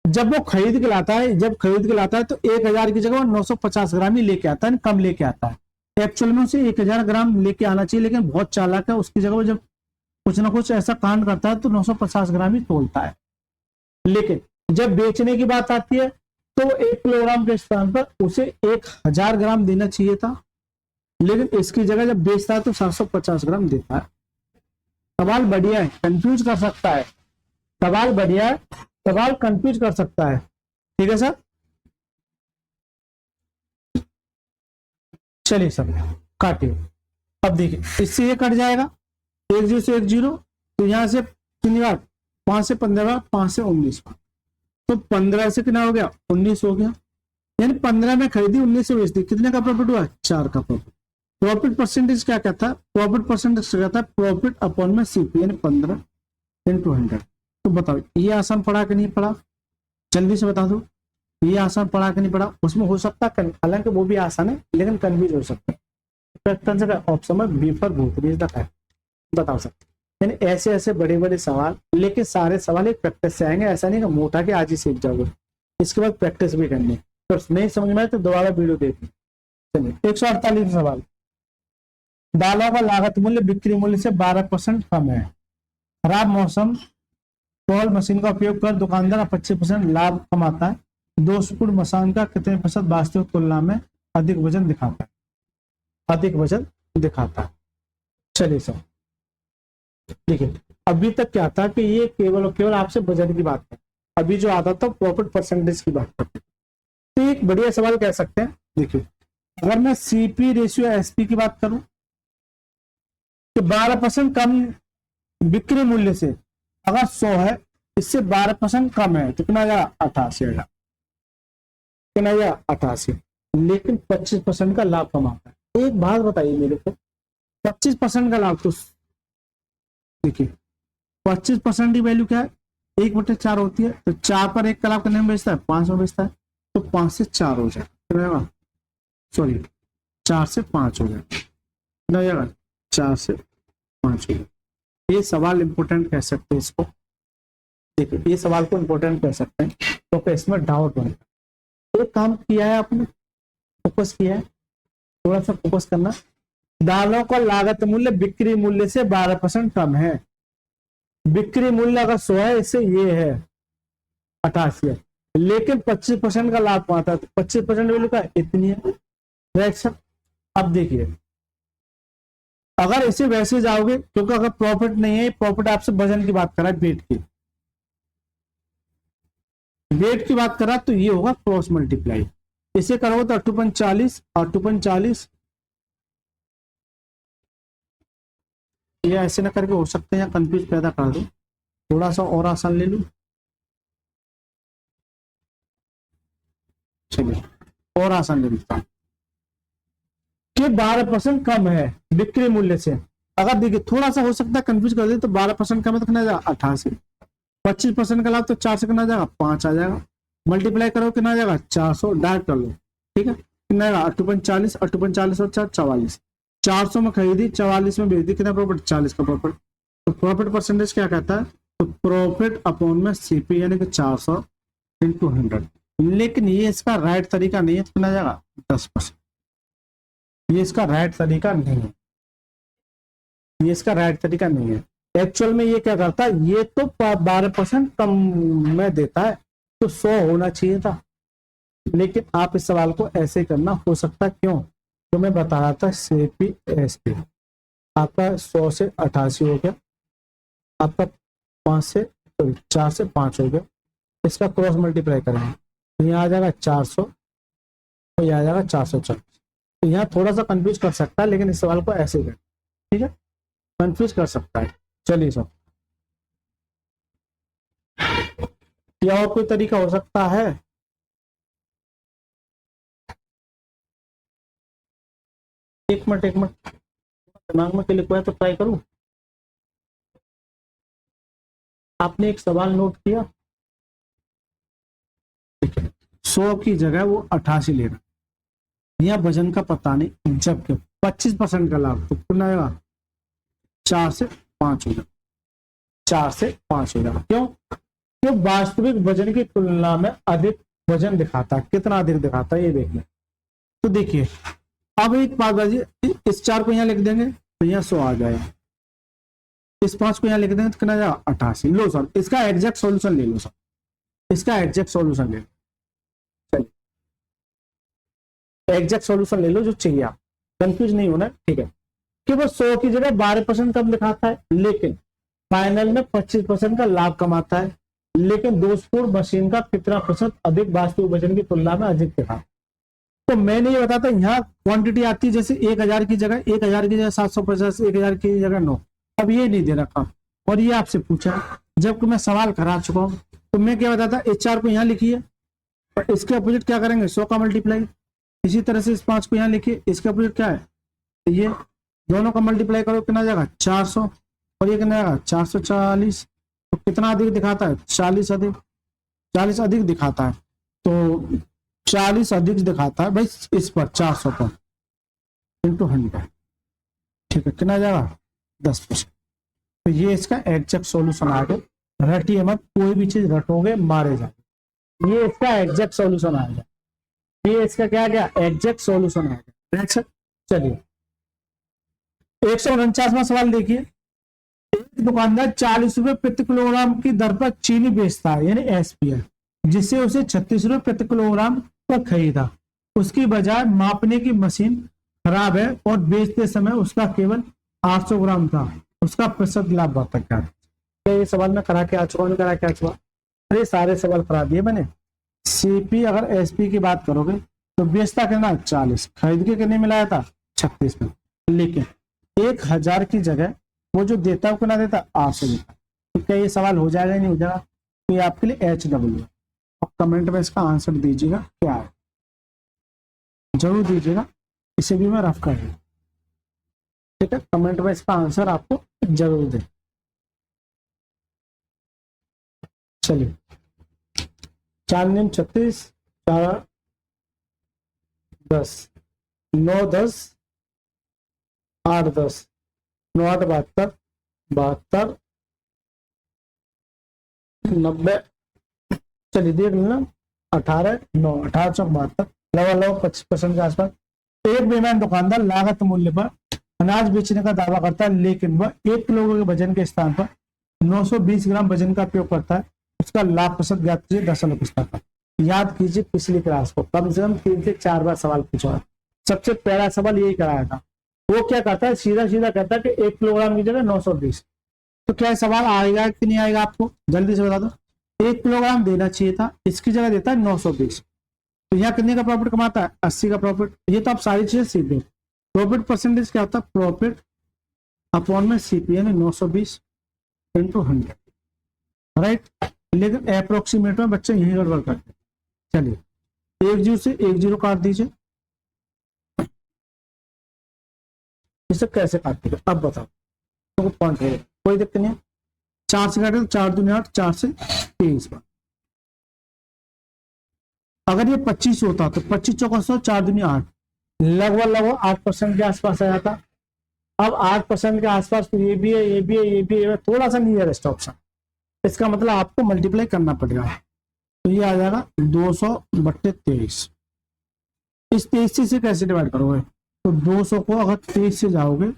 जब वो खरीद के लाता है, जब खरीद के लाता है तो 1000 की जगह 950 ग्राम ही लेके आता है, कम लेके आता है। एक्चुअल में उसे 1000 ग्राम लेके आना चाहिए, लेकिन बहुत चालाक है, उसकी जगह वो जब कुछ ना कुछ ऐसा कांड करता है तो 950 ग्राम ही तोलता है। लेकिन जब बेचने की बात आती है तो 1 किलोग्राम के स्थान पर उसे 1000 ग्राम देना चाहिए था, लेकिन इसकी जगह जब बेचता है तो 750 ग्राम देता है। सवाल बढ़िया है, कंफ्यूज कर सकता है, सवाल बढ़िया है, सवाल कंफ्यूज कर सकता है। ठीक है सर, चलिए सर काटिए। अब देखिए, इससे ये कट जाएगा, 1 जीरो से 1 जीरो, तो यहां से कितनी बार, 5 से 15, 5 से 19, तो 15 से कितना हो गया, 19 हो गया, यानी 15 में खरीदी 19 से बेच दी, कितने का प्रॉफिट हुआ, 4 का प्रॉफिट। प्रॉफिट परसेंटेज क्या कहता है, प्रॉफिट परसेंटेज क्या कहता है, प्रॉफिट अपॉन में सीपी, यानी 15 इंटू 100। तो बताओ ये आसान पढ़ा कि नहीं पढ़ा, जल्दी से बता दो, ये आसान पढ़ा कि नहीं पढ़ा। उसमें हो सकता है, हालांकि वो भी आसान है लेकिन कंफ्यूज हो सकता है। ऑप्शन में B for both is the fact, बता सकते। यानी ऐसे ऐसे बड़े बड़े सवाल, लेकिन सारे सवाल एक प्रैक्टिस से आएंगे, ऐसा नहीं कि मोटा के आज ही सीख जाओगे, इसके बाद प्रैक्टिस भी करनी है। तो नहीं समझ में आए तो दोबारा वीडियो देखिए। चलिए 148 सवाल, दालों का लागत मूल्य बिक्री मूल्य से 12% कम है। खराब मौसम, टोल मशीन का उपयोग कर दुकानदार 25% लाभ कमाता है। 2 फुट मसान का कितने प्रतिशत वास्तविक तुलना में अधिक वजन दिखाता है, अधिक वजन दिखाता है। चलिए सर देखिए, अभी तक क्या था कि ये केवल और केवल आपसे वजन की बात है, अभी जो आता था प्रॉफिट परसेंटेज की बात करते। तो एक बढ़िया सवाल कह सकते हैं। देखिए, अगर मैं सीपी रेशियो एसपी की बात करूं तो 12% कम बिक्री मूल्य से, अगर 100 है, इससे 12% कम है, कितना आया, 88 आएगा, कितना आया, 88। लेकिन 25% का लाभ कमाता है। एक बात बताइए मेरे को, 25% का लाभ, तो देखिए 25% की वैल्यू क्या है, 1/4 होती है, तो 4 पर 1 का लाभ कितने में बेचता है, 5 में बेचता है, तो 5 से 4 हो जाएगा, सॉरी 4 से 5 हो जाएगा, 4 से 5 हो जाएगा। ये सवाल इंपोर्टेंट कह सकते हैं इसको, देखिए ये सवाल को इंपोर्टेंट कह सकते हैं, तो इसमें डाउट होगा। एक काम किया है आपने, फोकस किया है, थोड़ा सा फोकस करना। दालों का लागत मूल्य बिक्री मूल्य से 12% कम है। बिक्री मूल्य अगर 100 है, इससे ये है 88 है, लेकिन 25% का लाभ पाता है, तो 25% वैल्यू का इतनी है। Right sir. अब देखिए अगर इसे वैसे जाओगे, क्योंकि अगर प्रॉफिट नहीं है, प्रॉफिट आपसे वजन की बात कर रहा है, वेट की बात कर रहा है, तो ये होगा क्रॉस मल्टीप्लाई। इसे करोगे तो 2.40 और 2.40, ये ऐसे ना करके हो सकते हैं कंफ्यूज पैदा कर दो। थोड़ा सा और आसान ले लूं, चलिए और आसान ले लेता हूं कि 12% कम है बिक्री मूल्य से। अगर देखिए थोड़ा सा हो सकता है कंफ्यूज कर दे, तो 12% कम है तो कितना जाएगा, 88। 25% का लाभ तो 4 से कितना जाएगा, 5 आ जाएगा, मल्टीप्लाई करो कितना जाएगा, 400, डायरेक्ट कर लो, ठीक है, कितना आएगा 8.40, 8.40 और 4 44, 400 में खरीदी, 44 में बेच दी, कितना प्रॉफिट, 40 का प्रॉफिट। तो प्रॉफिट परसेंटेज क्या कहता है, तो प्रॉफिट अपॉन में सीपी यानी कि 400 इंटू 100। लेकिन ये इसका राइट तरीका नहीं है, तो कितना जाएगा, 10%। ये इसका राइट तरीका नहीं है, ये इसका राइट तरीका नहीं है। एक्चुअल में ये क्या करता है, ये तो 12% कम में देता है, तो 100 होना चाहिए था, लेकिन आप इस सवाल को ऐसे करना, हो सकता है क्यों, तो मैं बता रहा था सीपी एसपी आपका 100 से 88 हो गया, आपका 5 से 4 से 5 हो गया, इसका क्रॉस मल्टीप्लाई करेंगे तो यहाँ आ जाएगा 400 और यहाँ आ जाएगा 440। तो यहाँ थोड़ा सा कंफ्यूज कर सकता है, लेकिन इस सवाल को ऐसे करें, ठीक है, कंफ्यूज कर सकता है। चलिए सर, क्या और कोई तरीका हो सकता है, एक मिनट दिमाग में क्लिक हुआ है तो ट्राई करूं। आपने एक सवाल नोट किया, 100 की जगह वो 88 ले रहा, यहाँ वजन का पता नहीं, जबकि 25% का लाभ, तो कितना आएगा, 4 से 5 हो जाएगा, 4 से 5 हो जाएगा। क्यों, क्यों वास्तविक वजन की तुलना में अधिक वजन दिखाता है, कितना अधिक दिखाता है ये देखिए। तो देखिए अब एक बात बाजी, इस 4 को यहाँ लिख देंगे तो यहाँ 100 आ जाएगा, इस 5 को यहाँ लिख देंगे तो कितना जाएगा, 88। लो सर इसका एग्जैक्ट सॉल्यूशन ले लो, सर इसका एग्जैक्ट सॉल्यूशन ले लो, चलिए एग्जैक्ट सॉल्यूशन ले लो जो चाहिए, आप कंफ्यूज नहीं होना, ठीक है, कि वो 100 की जगह 12% कम दिखाता है, लेकिन फाइनल में 25% का लाभ कमाता है, लेकिन दोषपूर्ण मशीन का कितना प्रतिशत अधिक वास्तविक वजन की तुलना में अधिक दिखा। तो मैंने ये बताता, यहाँ क्वांटिटी आती है जैसे 1000 की जगह 750, 1000 की जगह 9, अब ये नहीं दे रखा और ये आपसे पूछा, जबकि मैं सवाल करा चुका हूँ, तो मैं क्या बताता, इस 4 को यहाँ लिखिए और इसके अपोजिट क्या करेंगे, 100 का मल्टीप्लाई। इसी तरह से इस 5 को यहाँ लिखिए, इसके अपोजिट क्या है, ये दोनों का मल्टीप्लाई करो कितना जाएगा, 400 और ये कितना जाएगा, 440। तो कितना अधिक दिखाता है, 40 अधिक, 40 अधिक दिखाता है, तो 40 अधिक दिखाता है भाई इस पर 400 पर इंटू 100, ठीक है, कितना जाएगा, 10%। तो ये इसका एग्जैक्ट सॉल्यूशन आ गया। रटिए मत, कोई भी चीज रटोगे मारे जाए, ये इसका एग्जैक्ट सॉल्यूशन आ गया, ये इसका क्या गया, एग्जैक्ट सॉल्यूशन आ गया। नेक्स्ट चलिए 149वां सवाल देखिए, एक दुकानदार 40 रुपए प्रति किलोग्राम की दर पर चीनी बेचता है, यानी एसपीआर, जिसे उसे 36 रुपए प्रति किलोग्राम पर खरीदा, उसकी बजाय मापने की मशीन खराब है और बेचते समय उसका केवल 800 ग्राम था, उसका प्रतिशत लाभ बढ़ता क्या। ये सवाल में करा के आ चुका हूँ, करा के आ चुका, अरे सारे सवाल करा दिए मैंने। सीपी अगर एसपी की बात करोगे तो बेचता कितना, 40, खरीद के कितने मिलाया था, 36 में, लेकिन 1000 की जगह वो जो देता है वो कितना देता, 800 देता। तो क्या ये सवाल हो जाएगा नहीं हो जाएगा, तो ये आपके लिए HW है। कमेंट में इसका आंसर दीजिएगा क्या है। जरूर दीजिएगा, इसे भी मैं रफ कर दूँ। ठीक है, कमेंट में इसका आंसर आपको जरूर दें। चलिए, 4 नियम 36, 4 10, 9 10, 8 10, 9 8 72, 72 90। चलिए देख लेना, 18 9 18 चौक 72, लगभग 25% के आसपास। एक बेईमान दुकानदार लागत मूल्य पर अनाज बेचने का दावा करता है, लेकिन वह 1 किलो के वजन के स्थान पर 920 ग्राम वजन का उपयोग करता है। उसका लाभ प्रतिशत ज्ञात कीजिए दशमलव पुस्तक का। याद कीजिए पिछली क्लास को कम से कम 3 से 4 बार सवाल पूछा है। सबसे पहला सवाल यही कराया था। वो क्या कहता है, सीधा सीधा कहता है कि 1 किलोग्राम की जगह 920। तो क्या सवाल आएगा कि नहीं आएगा, आपको जल्दी से बता दो। 1 किलोग्राम देना चाहिए था, इसकी जगह देता है 920। तो यहाँ कितने का प्रॉफिट कमाता है, 80 का प्रॉफिट। ये तो आप सारी चीजें सीख गए। प्रॉफिट परसेंटेज क्या होता है, प्रॉफिट अपॉन में सीपी, यानी 920 इंटू 100, राइट। लेकिन अप्रोक्सीमेट में बच्चे यही गड़बड़ करते हैं। चलिए 1 0 से 1 0 काट दीजिए, इसे कैसे काटते हैं अब बताओ। तो पॉइंट है, कोई दिक्कत नहीं। 4 से काटे तो 4 दूनी 8, 4 से 23 बार। अगर ये 25 होता तो 25 चौका 100, 4 दूनी 8, लगभग 8% के आसपास आ जाता। अब 8% के आसपास तो ये भी है, ये भी है, ये भी है, थोड़ा सा नियरेस्ट ऑप्शन। इसका मतलब आपको मल्टीप्लाई करना पड़ेगा। तो ये आ जाएगा 200/23। इस 23 से कैसे डिवाइड करोगे, तो 200 को अगर 23 से जाओगे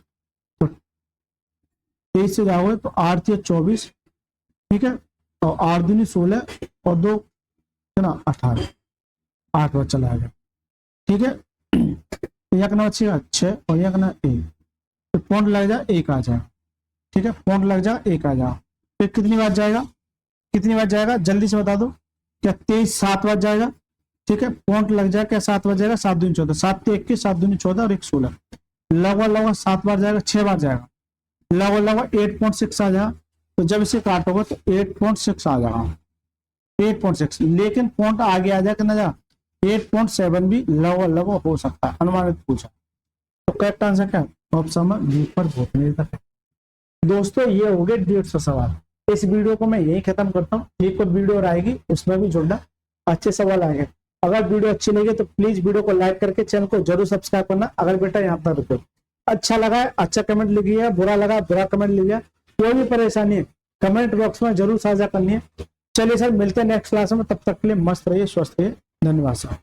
तो 23 से जाओगे तो 8 या 24, ठीक है, और 8 दूनी 16 और 2 है ना 18, 8 बार चला गया, ठीक है। यह करना बचेगा 6 और यह करना 1, तो पॉइंट लग जाए 1 आ जाए, ठीक है, पॉइंट लग जाए 1 आ जाए। फिर कितनी बार जाएगा, कितनी बार जाएगा जल्दी से बता दो। क्या 23 7 बार जाएगा, ठीक है, पॉइंट लग जाएगा क्या 7 बार जाएगा, 7 दूनी 14, 7 तो 21, 7 दूनी 14 और 1 16, लगभग 7 बार जाएगा, 6 बार जाएगा, लगभग 8.6 आ जाएगा। तो जब इसे काटोगे तो 8.6 आ जाएगा, 8.6। लेकिन पॉइंट आगे आ जाए कितना जाएगा, 8.7 भी लगभग हो सकता है, अनुमानित पूछा। तो करेक्ट आंसर क्या है, ऑप्शन में बी पर भूतने तक। दोस्तों ये हो गए 150 सवाल। इस वीडियो को मैं यही खत्म करता हूँ। एक और वीडियो और आएगी, उसमें भी जुड़ना, अच्छे सवाल आएंगे। अगर वीडियो अच्छी लगी तो प्लीज वीडियो को लाइक करके चैनल को जरूर सब्सक्राइब करना। अगर बेटा यहाँ पर रुको, अच्छा लगा है अच्छा कमेंट लिखिए, बुरा लगा बुरा कमेंट लिखिए, कोई भी परेशानी है कमेंट बॉक्स में जरूर साझा करनी है। चलिए सर, मिलते हैं नेक्स्ट क्लास में, तब तक के लिए मस्त रहिए, स्वस्थ रहिए, धन्यवाद सर।